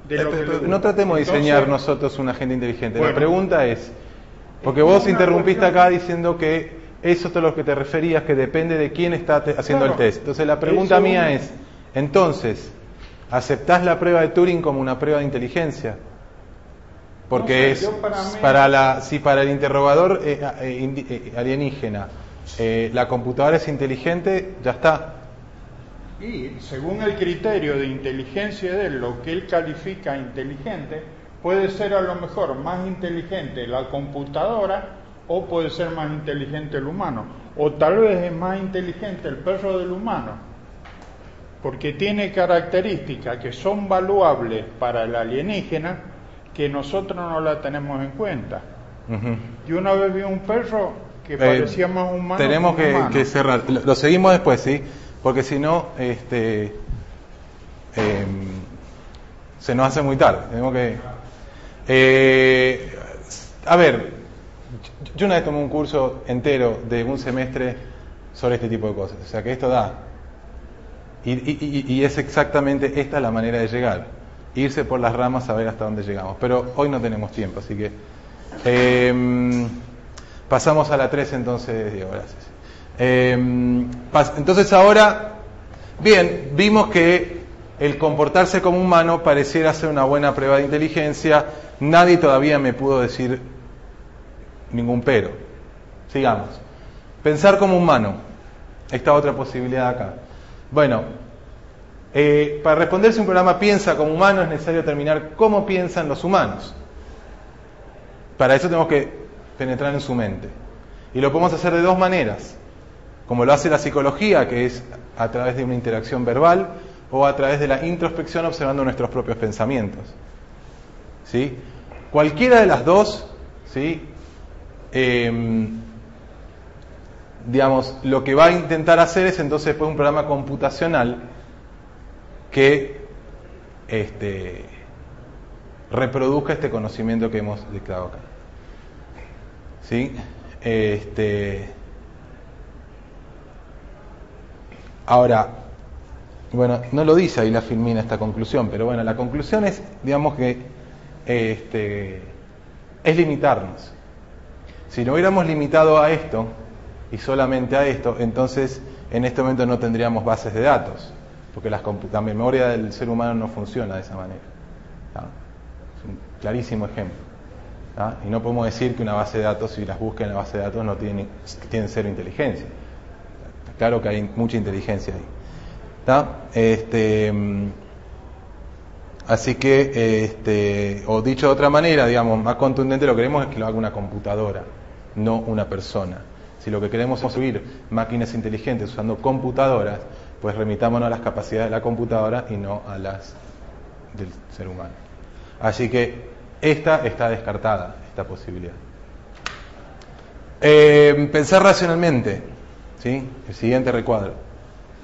de lo que le gusta. No tratemos de diseñar nosotros un agente inteligente. Bueno, la pregunta es, porque vos interrumpiste acá diciendo que eso es lo que te referías, que depende de quién está haciendo Claro. el test. Entonces la pregunta mía es, entonces, ¿aceptás la prueba de Turing como una prueba de inteligencia? Porque No sé, yo si para el interrogador alienígena la computadora es inteligente, ya está. Y según el criterio de inteligencia de él, lo que él califica inteligente, puede ser a lo mejor más inteligente la computadora o puede ser más inteligente el humano. O tal vez es más inteligente el perro del humano, porque tiene características que son valuables para el alienígena que nosotros no la tenemos en cuenta. Uh-huh. Yo una vez vi un perro que parecía más humano. Tenemos que un humano. que cerrar. Lo seguimos después, ¿sí? Porque si no, se nos hace muy tarde. Tenemos que... a ver, yo una vez tomé un curso entero de un semestre sobre este tipo de cosas. O sea que esto da. Y es exactamente esta la manera de llegar. Irse por las ramas a ver hasta dónde llegamos. Pero hoy no tenemos tiempo, así que... pasamos a la 3 entonces, Diego, gracias. Entonces ahora, bien, vimos que el comportarse como humano pareciera ser una buena prueba de inteligencia. Nadie todavía me pudo decir ningún pero. Sigamos. Pensar como humano. Esta otra posibilidad acá. Bueno, para responder si un programa piensa como humano es necesario determinar cómo piensan los humanos. Para eso tenemos que penetrar en su mente. Y lo podemos hacer de dos maneras. Como lo hace la psicología, que es a través de una interacción verbal, o a través de la introspección observando nuestros propios pensamientos. ¿Sí? Cualquiera de las dos, ¿sí? Digamos, lo que va a intentar hacer es entonces después un programa computacional que reproduzca este conocimiento que hemos dictado acá. ¿Sí? Ahora, bueno, no lo dice ahí la Filmina esta conclusión, pero bueno, la conclusión es, digamos que es limitarnos. Si no hubiéramos limitado a esto y solamente a esto, entonces en este momento no tendríamos bases de datos, porque la memoria del ser humano no funciona de esa manera. ¿Ah? Es un clarísimo ejemplo. ¿Ah? Y no podemos decir que una base de datos, si las buscan en la base de datos, no tienen cero inteligencia. Claro que hay mucha inteligencia ahí. ¿Tá? Así que, o dicho de otra manera, digamos, más contundente, lo que queremos es que lo haga una computadora, no una persona. Si lo que queremos es construir máquinas inteligentes usando computadoras, pues remitámonos a las capacidades de la computadora y no a las del ser humano. Así que esta está descartada, esta posibilidad. Pensar racionalmente, ¿sí? El siguiente recuadro.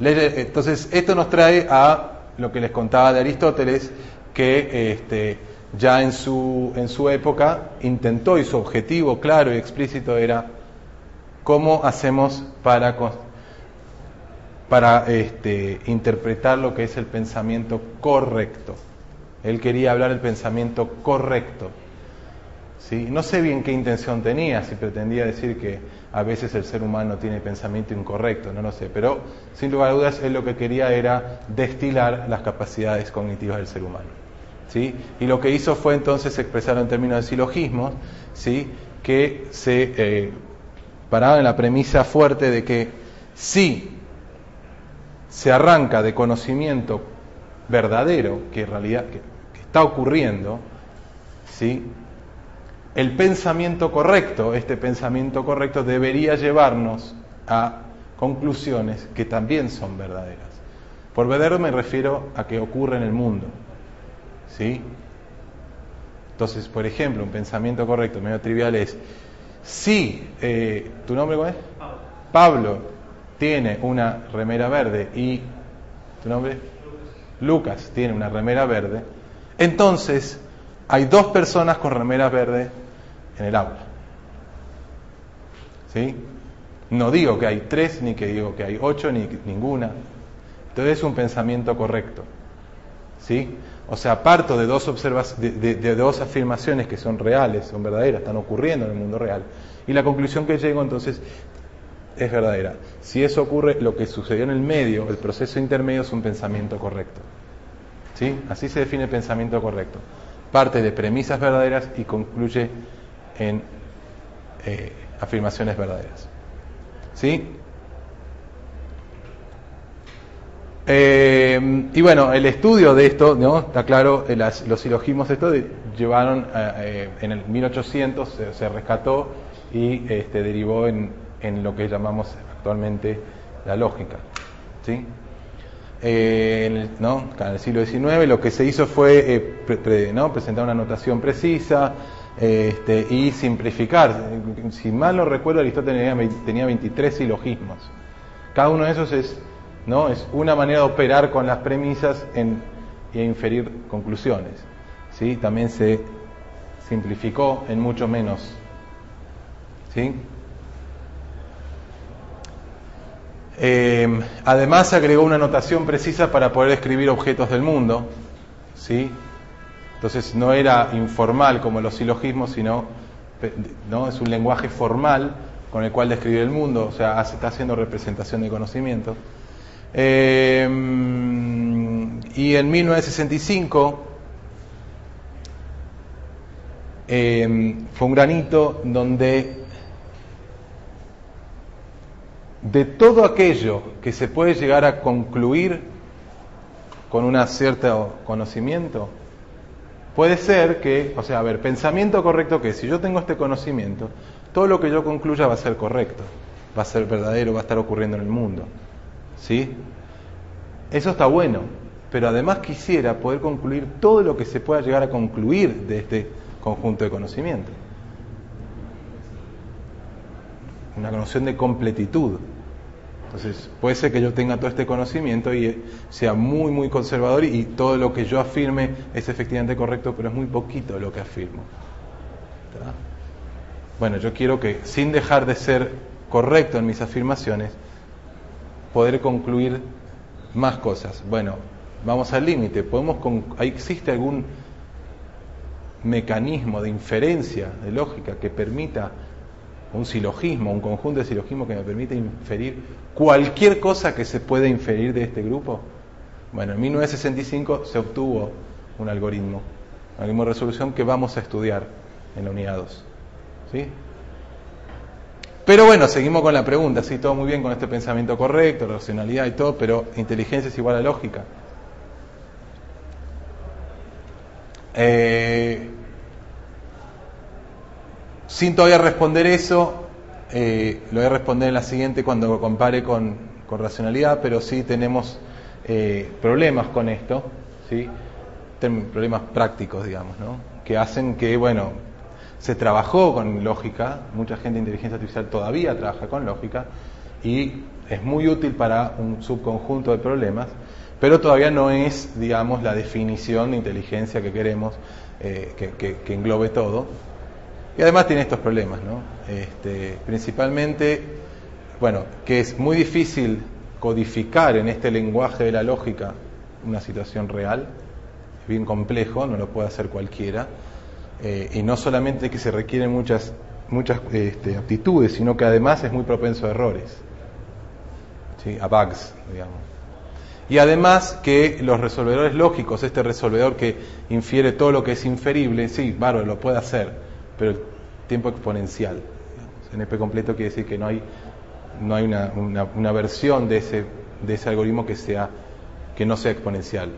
Entonces, esto nos trae a lo que les contaba de Aristóteles, que ya en su época intentó, y su objetivo claro y explícito era cómo hacemos para interpretar lo que es el pensamiento correcto. Él quería hablar del pensamiento correcto. ¿Sí? No sé bien qué intención tenía, si pretendía decir que a veces el ser humano tiene pensamiento incorrecto, no lo sé, pero sin lugar a dudas él lo que quería era destilar las capacidades cognitivas del ser humano. ¿Sí? Y lo que hizo fue entonces expresarlo en términos de silogismos, ¿sí? Que se paraban en la premisa fuerte de que si se arranca de conocimiento verdadero, que en realidad que está ocurriendo, ¿sí? El pensamiento correcto, este pensamiento correcto debería llevarnos a conclusiones que también son verdaderas. Por verdadero me refiero a que ocurre en el mundo. ¿Sí? Entonces, por ejemplo, un pensamiento correcto, medio trivial es, si, ¿tu nombre cuál es? Pablo tiene una remera verde y, ¿tu nombre? Lucas tiene una remera verde, entonces hay dos personas con remeras verdes en el aula. ¿Sí? No digo que hay 3, ni que digo que hay 8, ni ninguna. Entonces es un pensamiento correcto. ¿Sí? O sea, parto de dos afirmaciones que son reales, son verdaderas, están ocurriendo en el mundo real. Y la conclusión que llego entonces es verdadera. Si eso ocurre, lo que sucedió en el medio, el proceso intermedio, es un pensamiento correcto. ¿Sí? Así se define el pensamiento correcto. Parte de premisas verdaderas y concluye en afirmaciones verdaderas. ¿Sí? Y bueno, el estudio de esto, ¿no? Está claro, los silogismos de esto llevaron en el 1800, se rescató y derivó en lo que llamamos actualmente la lógica. ¿Sí? En el siglo XIX lo que se hizo fue presentar una notación precisa y simplificar. Si mal no recuerdo, Aristóteles tenía 23 silogismos. Cada uno de esos es una manera de operar con las premisas y inferir conclusiones. ¿Sí? También se simplificó en mucho menos. ¿Sí? Además se agregó una notación precisa para poder escribir objetos del mundo. ¿Sí? Entonces no era informal como los silogismos, sino es un lenguaje formal con el cual describir el mundo, o sea, está haciendo representación de conocimiento. Y en 1965 fue un gran hito donde de todo aquello que se puede llegar a concluir con un cierto conocimiento, puede ser que, pensamiento correcto, que si yo tengo este conocimiento, todo lo que yo concluya va a ser correcto, va a ser verdadero, va a estar ocurriendo en el mundo. ¿Sí? Eso está bueno, pero además quisiera poder concluir todo lo que se pueda llegar a concluir de este conjunto de conocimiento. Una noción de completitud. Entonces, puede ser que yo tenga todo este conocimiento y sea muy, muy conservador y todo lo que yo afirme es efectivamente correcto, pero es muy poquito lo que afirmo. ¿Está? Bueno, yo quiero que, sin dejar de ser correcto en mis afirmaciones, poder concluir más cosas. Bueno, vamos al límite. ¿Existe algún mecanismo de inferencia, de lógica, que permita un silogismo, un conjunto de silogismos que me permite inferir cualquier cosa que se pueda inferir de este grupo? Bueno, en 1965 se obtuvo un algoritmo de resolución que vamos a estudiar en la unidad 2. ¿Sí? Pero bueno, seguimos con la pregunta, sí, todo muy bien con este pensamiento correcto, racionalidad y todo, pero inteligencia es igual a lógica. Sin todavía responder eso, lo voy a responder en la siguiente cuando lo compare con racionalidad, pero sí tenemos problemas con esto, ¿sí? Problemas prácticos, digamos, ¿no? Que hacen que, bueno, se trabajó con lógica, mucha gente de inteligencia artificial todavía trabaja con lógica y es muy útil para un subconjunto de problemas, pero todavía no es, digamos, la definición de inteligencia que queremos, que englobe todo. Y además tiene estos problemas, ¿no? Principalmente, bueno, que es muy difícil codificar en este lenguaje de la lógica una situación real, es bien complejo, no lo puede hacer cualquiera. Y no solamente que se requieren muchas aptitudes, sino que además es muy propenso a errores, ¿sí? A bugs, digamos. Y además que los resolvedores lógicos, este resolvedor que infiere todo lo que es inferible, sí, bárbaro, lo puede hacer, pero el tiempo exponencial, digamos. NP completo quiere decir que no hay una versión de ese algoritmo que no sea exponencial.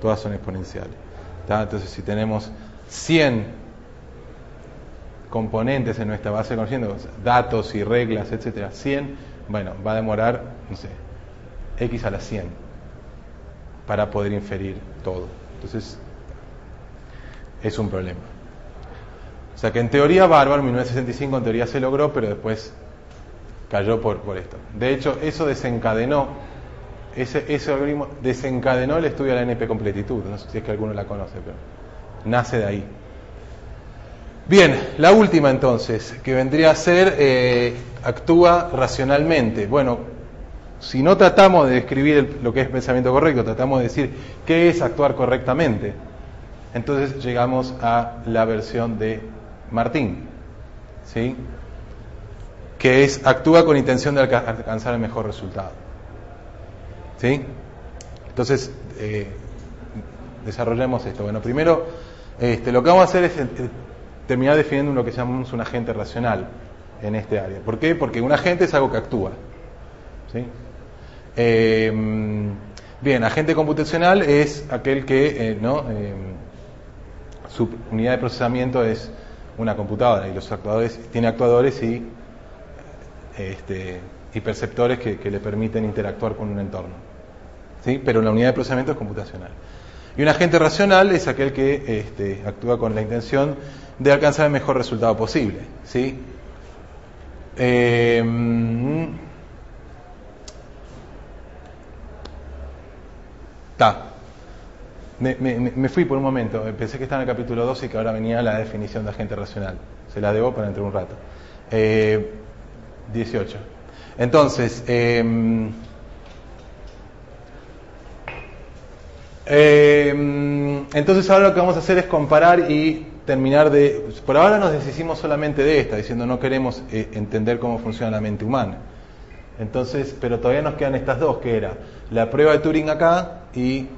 Todas son exponenciales. ¿Está? Entonces, si tenemos 100 componentes en nuestra base de conocimiento, datos y reglas, etcétera, 100, bueno, va a demorar, no sé, x a la 100 para poder inferir todo. Entonces, es un problema. O sea que en teoría bárbaro, en 1965 en teoría se logró, pero después cayó por esto. De hecho, eso desencadenó, ese algoritmo desencadenó el estudio de la NP completitud. No sé si es que alguno la conoce, pero nace de ahí. Bien, la última entonces, que vendría a ser actúa racionalmente. Bueno, si no tratamos de describir lo que es pensamiento correcto, tratamos de decir qué es actuar correctamente, entonces llegamos a la versión de Martín, ¿sí? que es actúa con intención de alcanzar el mejor resultado. ¿Sí? Entonces, desarrollemos esto. Bueno, primero, lo que vamos a hacer es terminar definiendo lo que llamamos un agente racional en este área. ¿Por qué? Porque un agente es algo que actúa. ¿Sí? Bien, agente computacional es aquel que su unidad de procesamiento es una computadora y los actuadores tiene actuadores y perceptores que le permiten interactuar con un entorno. ¿Sí? Pero la unidad de procesamiento es computacional. Y un agente racional es aquel que actúa con la intención de alcanzar el mejor resultado posible. ¿Sí? Me fui por un momento, pensé que estaba en el capítulo 12 y que ahora venía la definición de agente racional. Se la debo para dentro de un rato. 18. Entonces, ahora lo que vamos a hacer es comparar y terminar de... Por ahora nos deshicimos solamente de esta, diciendo no queremos entender cómo funciona la mente humana. Entonces, pero todavía nos quedan estas dos, que era la prueba de Turing acá y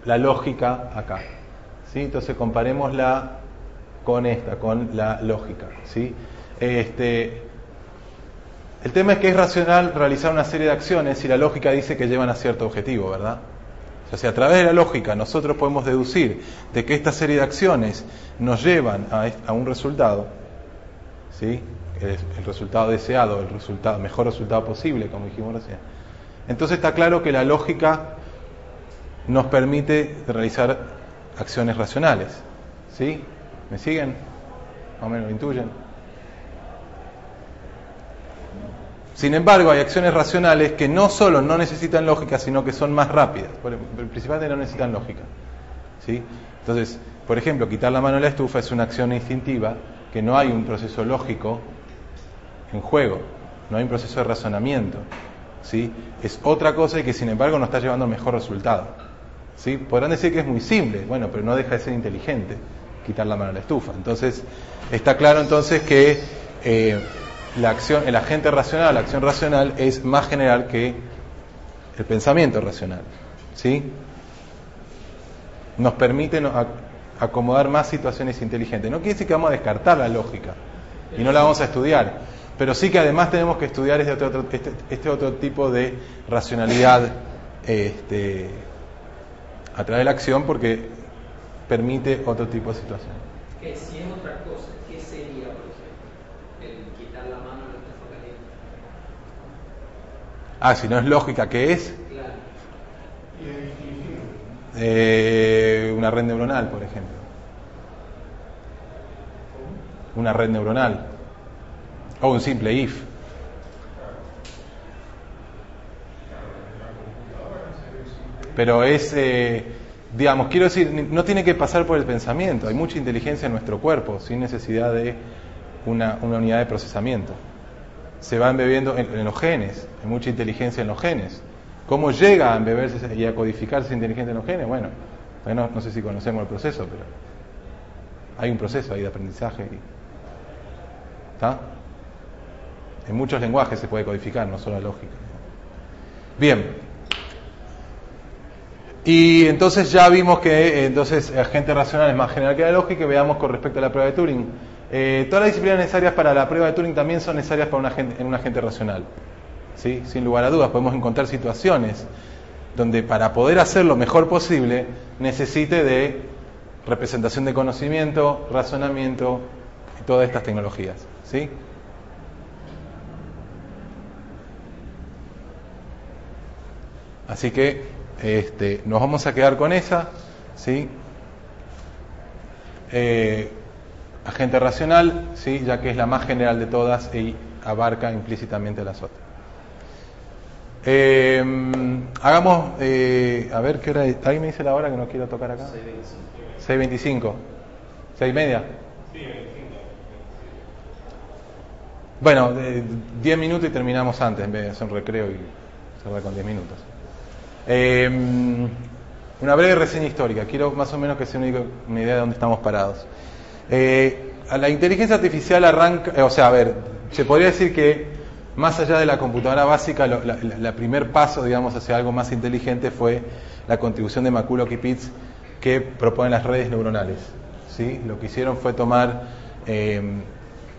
la lógica acá. ¿Sí? Entonces comparémosla con esta, con la lógica. ¿Sí? El tema es que es racional realizar una serie de acciones si la lógica dice que llevan a cierto objetivo, ¿verdad? O sea, si a través de la lógica nosotros podemos deducir de que esta serie de acciones nos llevan a un resultado, ¿sí? El resultado deseado, el mejor resultado posible, como dijimos recién. Entonces está claro que la lógica nos permite realizar acciones racionales. ¿Sí? ¿Me siguen? Más o menos lo intuyen. Sin embargo, hay acciones racionales que no solo no necesitan lógica, sino que son más rápidas. Principalmente no necesitan lógica. ¿Sí? Entonces, por ejemplo, quitar la mano de la estufa es una acción instintiva, que no hay un proceso lógico en juego, no hay un proceso de razonamiento. ¿Sí? Es otra cosa y que sin embargo nos está llevando al mejor resultado. ¿Sí? Podrán decir que es muy simple, bueno, pero no deja de ser inteligente quitar la mano a la estufa. Entonces, está claro entonces que el agente racional, la acción racional es más general que el pensamiento racional. ¿Sí? Nos permite acomodar más situaciones inteligentes. No quiere decir que vamos a descartar la lógica y no la vamos a estudiar, pero sí que además tenemos que estudiar este otro tipo de racionalidad a través de la acción, porque permite otro tipo de situación. Que si es otra cosa, ¿qué sería, por ejemplo, el quitar la mano a la estufa caliente? Si no es lógica, ¿qué es? Claro. Una red neuronal, por ejemplo. Una red neuronal. O un simple if. Pero es, quiero decir, no tiene que pasar por el pensamiento. Hay mucha inteligencia en nuestro cuerpo, sin necesidad de una unidad de procesamiento. Se va embebiendo en los genes, hay mucha inteligencia en los genes. ¿Cómo llega a embeberse y a codificarse inteligencia en los genes? Bueno, no sé si conocemos el proceso, pero hay un proceso ahí de aprendizaje. ¿Está? En muchos lenguajes se puede codificar, no solo la lógica. Bien. Y entonces ya vimos que agente racional es más general que la lógica, y veamos con respecto a la prueba de Turing. Todas las disciplinas necesarias para la prueba de Turing también son necesarias para un agente racional. ¿Sí? Sin lugar a dudas, podemos encontrar situaciones donde para poder hacer lo mejor posible necesite de representación de conocimiento, razonamiento y todas estas tecnologías. ¿Sí? Así que nos vamos a quedar con esa, ¿sí? Agente racional, ¿sí? Ya que es la más general de todas y abarca implícitamente las otras. Hagamos, a ver qué hora es. ¿Alguien me dice la hora que no quiero tocar acá? 6:25. 6:30. Sí, 25. Bueno, 10 minutos y terminamos antes, en vez de hacer un recreo y cerrar con 10 minutos. Una breve reseña histórica. Quiero más o menos que se una idea de dónde estamos parados. la inteligencia artificial arranca, se podría decir que más allá de la computadora básica, la primer paso, digamos, hacia algo más inteligente fue la contribución de McCulloch y Pitts, que proponen las redes neuronales, ¿sí? Lo que hicieron fue tomar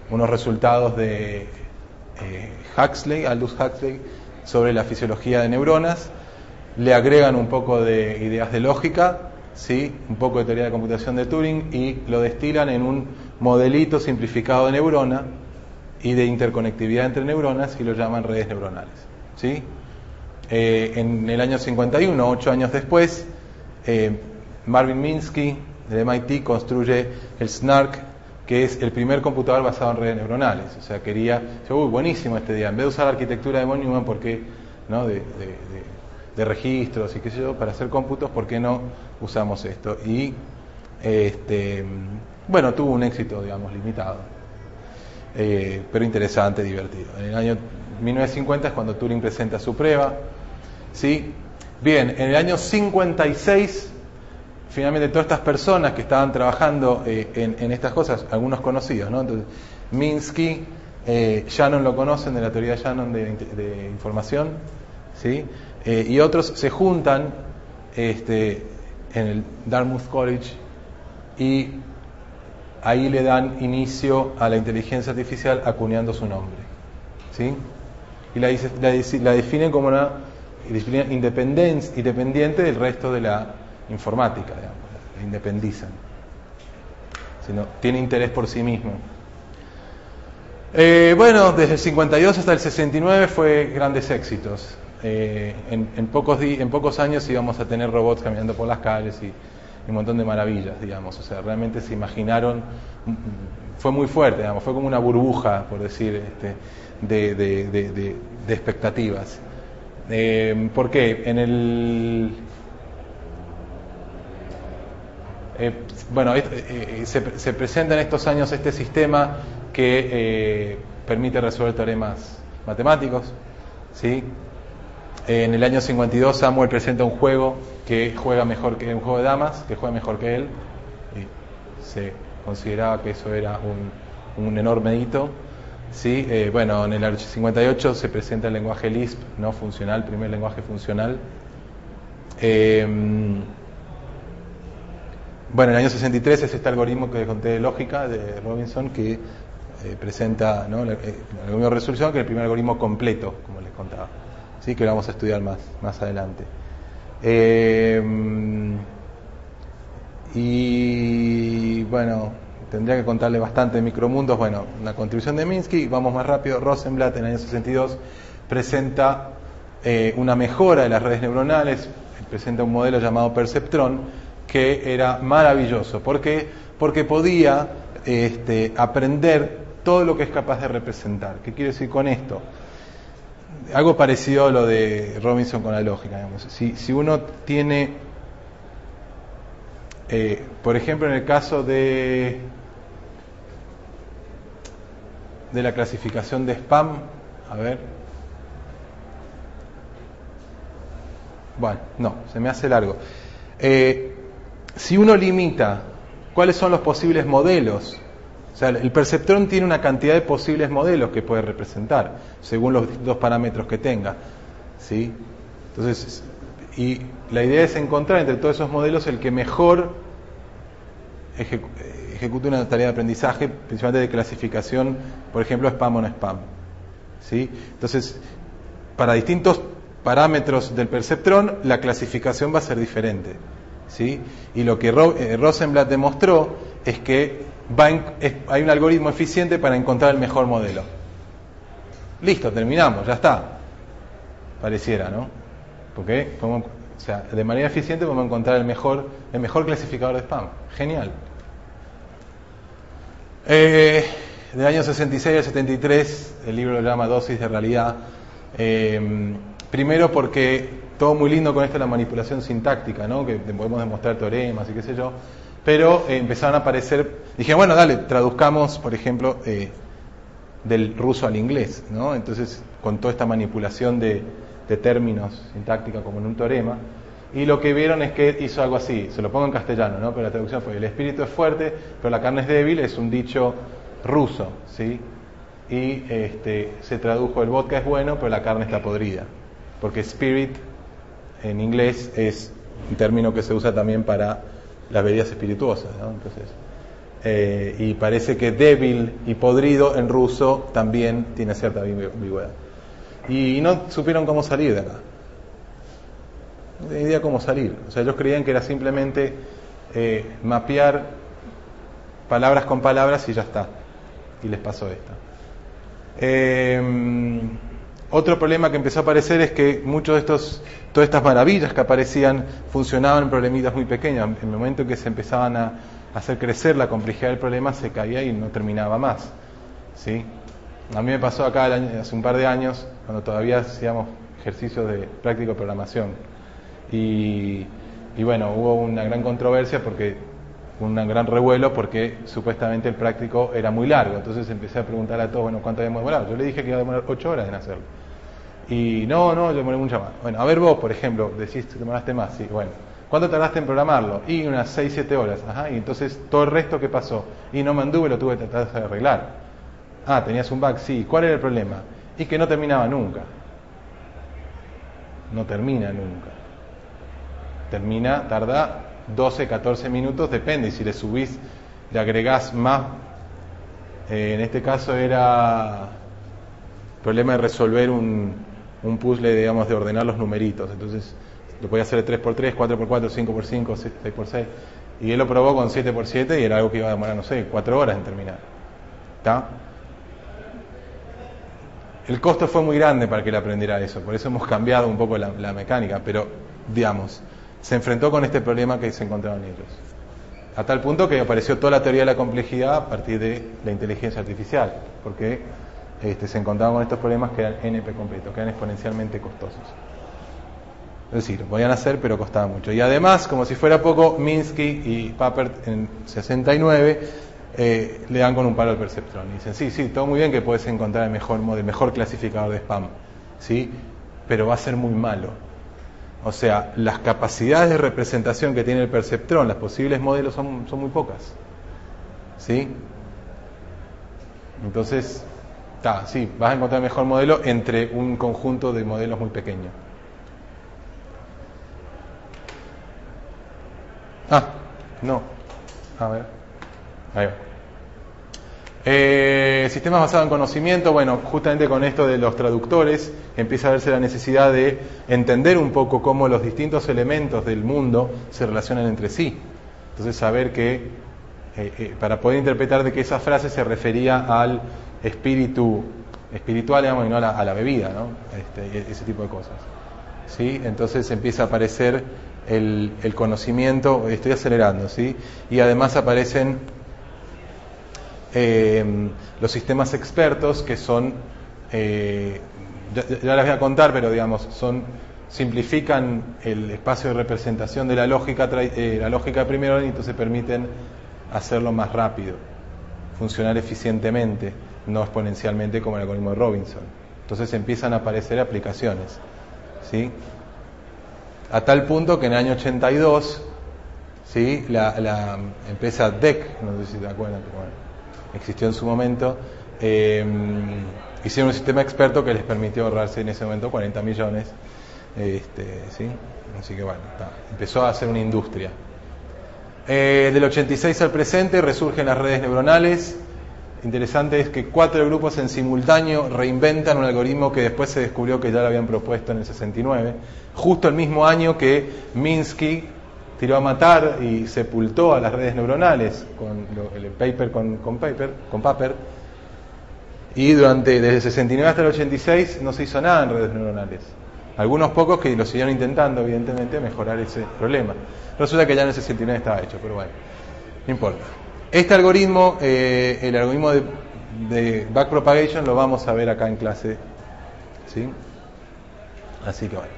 unos resultados de Aldous Huxley, sobre la fisiología de neuronas, le agregan un poco de ideas de lógica, ¿sí? Un poco de teoría de computación de Turing, y lo destilan en un modelito simplificado de neurona y de interconectividad entre neuronas, y lo llaman redes neuronales, ¿sí? En el año 51, 8 años después, Marvin Minsky de MIT construye el SNARK, que es el primer computador basado en redes neuronales. O sea, buenísimo este día, en vez de usar la arquitectura de von Neumann, ¿por qué, no? de registros y qué sé yo, para hacer cómputos, ¿por qué no usamos esto? Y tuvo un éxito, digamos, limitado, pero interesante, divertido. En el año 1950 es cuando Turing presenta su prueba, ¿sí? Bien, en el año 56, finalmente todas estas personas que estaban trabajando en estas cosas, algunos conocidos, ¿no? Entonces, Minsky, Shannon lo conocen, de la teoría de Shannon de información, ¿sí? Y otros se juntan en el Dartmouth College, y ahí le dan inicio a la inteligencia artificial acuñando su nombre, ¿sí? Y la definen como una disciplina independiente del resto de la informática, digamos, la independizan, sino tiene interés por sí mismo. Desde el 52 hasta el 69 fue grandes éxitos. En pocos años íbamos a tener robots caminando por las calles y un montón de maravillas, digamos. O sea, realmente se imaginaron, fue muy fuerte, digamos, fue como una burbuja, por decir, de expectativas. ¿Por qué? Se presenta en estos años este sistema que permite resolver teoremas matemáticos, ¿sí? En el año 52 Samuel presenta un juego que juega mejor que un juego de damas, que juega mejor que él, y se consideraba que eso era un enorme hito, ¿sí? En el año 58 se presenta el lenguaje Lisp no funcional, primer lenguaje funcional. En el año 63 es este algoritmo que conté de lógica de Robinson, que presenta, ¿no? el algoritmo de resolución, que es el primer algoritmo completo, como les contaba, ¿sí? Que lo vamos a estudiar más adelante. Tendría que contarle bastante de micromundos. Una contribución de Minsky. Vamos más rápido. Rosenblatt en el año 62 presenta una mejora de las redes neuronales, presenta un modelo llamado perceptrón, que era maravilloso. ¿Por qué? Porque podía aprender todo lo que es capaz de representar. ¿Qué quiero decir con esto? Algo parecido a lo de Robinson con la lógica, digamos. Si uno tiene, por ejemplo, en el caso de la clasificación de spam, se me hace largo. Si uno limita cuáles son los posibles modelos, o sea, el perceptrón tiene una cantidad de posibles modelos que puede representar, según los dos parámetros que tenga, ¿sí? Entonces, y la idea es encontrar entre todos esos modelos el que mejor ejecute una tarea de aprendizaje, principalmente de clasificación, por ejemplo, spam o no spam, ¿sí? Entonces, para distintos parámetros del perceptrón, la clasificación va a ser diferente, ¿sí? Y lo que Rosenblatt demostró es que hay un algoritmo eficiente para encontrar el mejor modelo. Listo, terminamos, ya está. Pareciera, ¿no? Porque de manera eficiente podemos encontrar el mejor clasificador de spam. Genial. Del año 66 al 73, el libro lo llama Dosis de realidad. Primero porque todo muy lindo con esto de la manipulación sintáctica, ¿no? Que podemos demostrar teoremas y qué sé yo. Pero empezaron a aparecer, dije, dale, traduzcamos, por ejemplo, del ruso al inglés, ¿no? Entonces, con toda esta manipulación de términos sintáctica como en un teorema, y lo que vieron es que hizo algo así, se lo pongo en castellano, ¿no? Pero la traducción fue: el espíritu es fuerte, pero la carne es débil. Es un dicho ruso, ¿sí? Y se tradujo: el vodka es bueno, pero la carne está podrida, porque spirit en inglés es un término que se usa también para las bebidas espirituosas, ¿no? Entonces, y parece que débil y podrido en ruso también tiene cierta ambigüedad. Y no supieron cómo salir de acá. No tenía idea cómo salir. O sea, ellos creían que era simplemente mapear palabras con palabras y ya está. Y les pasó esto. Otro problema que empezó a aparecer es que todas estas maravillas que aparecían funcionaban en problemitas muy pequeños. En el momento en que se empezaban a hacer crecer la complejidad del problema, se caía y no terminaba más, ¿sí? A mí me pasó acá hace un par de años, cuando todavía hacíamos ejercicios de práctica de programación. Y bueno, hubo una gran controversia, un gran revuelo, porque supuestamente el práctico era muy largo. Entonces empecé a preguntar a todos, bueno, ¿cuánto habíamos demorado? Yo le dije que iba a demorar 8 horas en hacerlo. Y no, yo demoré mucho más. Bueno, a ver vos, por ejemplo, decís que demoraste más. Sí, bueno. ¿Cuánto tardaste en programarlo? Y unas 6-7 horas. Ajá, y entonces todo el resto, ¿qué pasó? Y no me anduve, lo tuve que tratar de arreglar. Ah, tenías un bug, sí. ¿Cuál era el problema? Y que no terminaba nunca. No termina nunca. Tarda 12-14 minutos, depende. Y si le subís, le agregás más. En este caso era problema de resolver un puzzle, digamos, de ordenar los numeritos. Entonces lo podía hacer de 3x3, 4x4, 5x5, 6x6. Y él lo probó con 7x7 y era algo que iba a demorar, no sé, 4 horas en terminar. ¿Está? El costo fue muy grande para que él aprendiera eso. Por eso hemos cambiado un poco la mecánica. Pero, digamos, se enfrentó con este problema que se encontraban ellos. A tal punto que apareció toda la teoría de la complejidad a partir de la inteligencia artificial. Porque se encontraban con estos problemas que eran NP completos, que eran exponencialmente costosos. Es decir, lo podían hacer, pero costaba mucho. Y además, como si fuera poco, Minsky y Papert en 69 le dan con un palo al perceptrón. Y dicen, sí, todo muy bien que puedes encontrar el mejor clasificador de spam, ¿sí? Pero va a ser muy malo. O sea, las capacidades de representación que tiene el perceptrón, los posibles modelos son muy pocas, ¿sí? Entonces, sí, vas a encontrar el mejor modelo entre un conjunto de modelos muy pequeño. No. A ver. Ahí va. Sistemas basados en conocimiento. Bueno, justamente con esto de los traductores empieza a verse la necesidad de entender un poco cómo los distintos elementos del mundo se relacionan entre sí. Entonces saber que para poder interpretar de que esa frase se refería al espíritu espiritual, digamos, y no a la bebida, ¿no? Ese tipo de cosas, ¿sí? Entonces empieza a aparecer el conocimiento. Estoy acelerando, ¿sí? Y además aparecen los sistemas expertos, que son ya les voy a contar, pero digamos, simplifican el espacio de representación de la lógica primer orden, y entonces permiten hacerlo más rápido, funcionar eficientemente, no exponencialmente como el algoritmo de Robinson. Entonces empiezan a aparecer aplicaciones, ¿sí? A tal punto que en el año 82, ¿sí? la empresa DEC, no sé si te acuerdan, pero bueno, existió en su momento, hicieron un sistema experto que les permitió ahorrarse en ese momento 40 millones, ¿sí? Así que bueno, empezó a ser una industria. Del 86 al presente resurgen las redes neuronales. Interesante es que 4 grupos en simultáneo reinventan un algoritmo que después se descubrió que ya lo habían propuesto en el 69, justo el mismo año que Minsky tiró a matar y sepultó a las redes neuronales con el paper con Papert. Y desde el 69 hasta el 86 no se hizo nada en redes neuronales. Algunos pocos que lo siguieron intentando, evidentemente, mejorar ese problema. Resulta que ya en el 69 estaba hecho, pero bueno, no importa. Este algoritmo, el algoritmo de backpropagation, lo vamos a ver acá en clase, ¿sí? Así que bueno.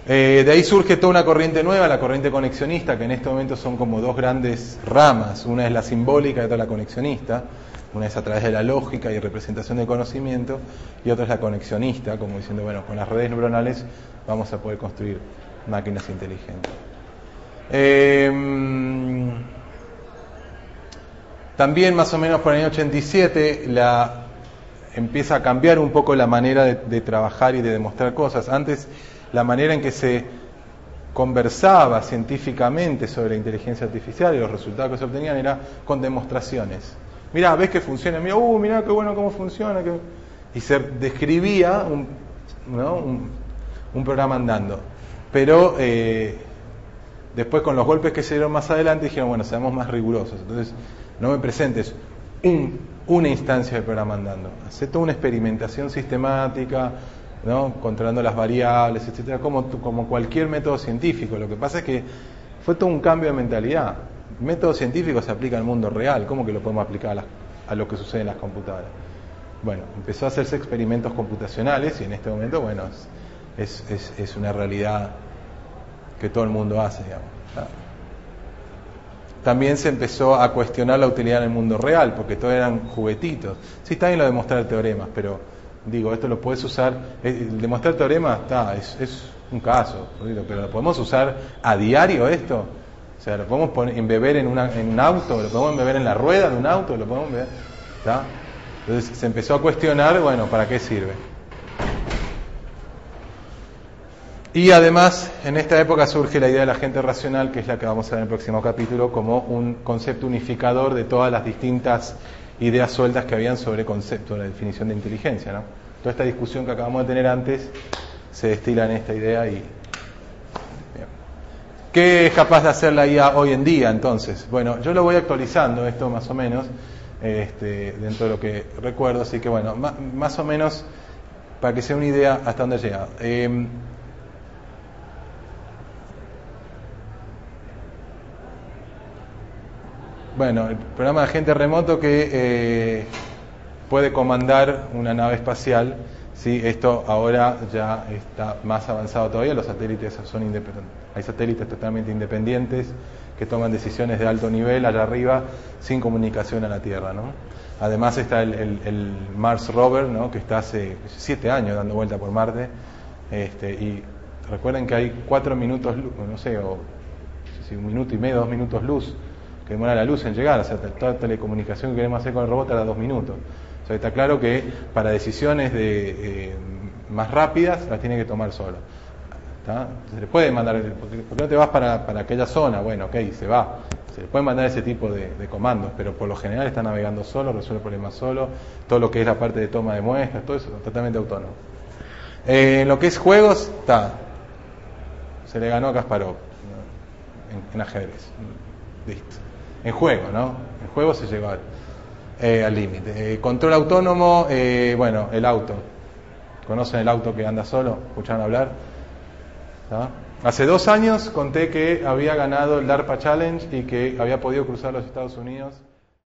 De ahí surge toda una corriente nueva, la corriente conexionista, que en este momento son como dos grandes ramas. Una es la simbólica y otra la conexionista. Una es a través de la lógica y representación del conocimiento, y otra es la conexionista, como diciendo, bueno, con las redes neuronales vamos a poder construir máquinas inteligentes. También más o menos por el año 87 empieza a cambiar un poco la manera de trabajar y de demostrar cosas. Antes la manera en que se conversaba científicamente sobre la inteligencia artificial y los resultados que se obtenían era con demostraciones. Mirá, ves que funciona, mirá qué bueno cómo funciona. Y se describía un programa andando. Pero después con los golpes que se dieron más adelante dijeron, bueno, seamos más rigurosos. Entonces, no me presentes una instancia del programa andando. Hacé toda una experimentación sistemática, ¿no? Controlando las variables, etcétera, como cualquier método científico. Lo que pasa es que fue todo un cambio de mentalidad. El método científico se aplica al mundo real. ¿Cómo que lo podemos aplicar a lo que sucede en las computadoras? Bueno, empezó a hacerse experimentos computacionales y en este momento, bueno, es una realidad que todo el mundo hace, digamos. También se empezó a cuestionar la utilidad en el mundo real, porque todo eran juguetitos. Sí, está bien lo de demostrar teoremas, pero digo, esto lo puedes usar, el demostrar teoremas es un caso, pero lo podemos usar a diario esto. O sea, lo podemos embeber en un auto, lo podemos embeber en la rueda de un auto, lo podemos embeber, ¿está? Entonces se empezó a cuestionar, bueno, ¿para qué sirve? Y además, en esta época surge la idea de la agente racional, que es la que vamos a ver en el próximo capítulo, como un concepto unificador de todas las distintas ideas sueltas que habían sobre concepto, la definición de inteligencia, ¿no? Toda esta discusión que acabamos de tener antes se destila en esta idea. Y ¿qué es capaz de hacer la IA hoy en día, entonces? Bueno, yo lo voy actualizando esto más o menos, dentro de lo que recuerdo, así que bueno, más o menos para que sea una idea hasta dónde llega. Bueno, el programa de agente remoto que puede comandar una nave espacial, ¿sí? Esto ahora ya está más avanzado todavía, los satélites son independientes, hay satélites totalmente independientes que toman decisiones de alto nivel allá arriba sin comunicación a la Tierra, ¿no? Además está el Mars Rover, ¿no? Que está hace 7 años dando vuelta por Marte, y recuerden que hay 4 minutos, no sé, o 1 minuto y medio, 2 minutos luz que demora la luz en llegar. O sea, toda telecomunicación que queremos hacer con el robot tarda 2 minutos. O sea, está claro que para decisiones más rápidas las tiene que tomar solo. ¿Está? Se le puede mandar, ¿por qué no te vas para aquella zona? Bueno, ok, se va. Se le puede mandar ese tipo de comandos, pero por lo general está navegando solo, resuelve problemas solo, todo lo que es la parte de toma de muestras, todo eso totalmente autónomo. En lo que es juegos, se le ganó a Kasparov, ¿no? en ajedrez. Listo. En juego, ¿no? En juego se llegó al límite. Control autónomo, bueno, el auto. ¿Conocen el auto que anda solo? ¿Escucharon hablar? ¿Ah? Hace 2 años conté que había ganado el DARPA Challenge y que había podido cruzar los Estados Unidos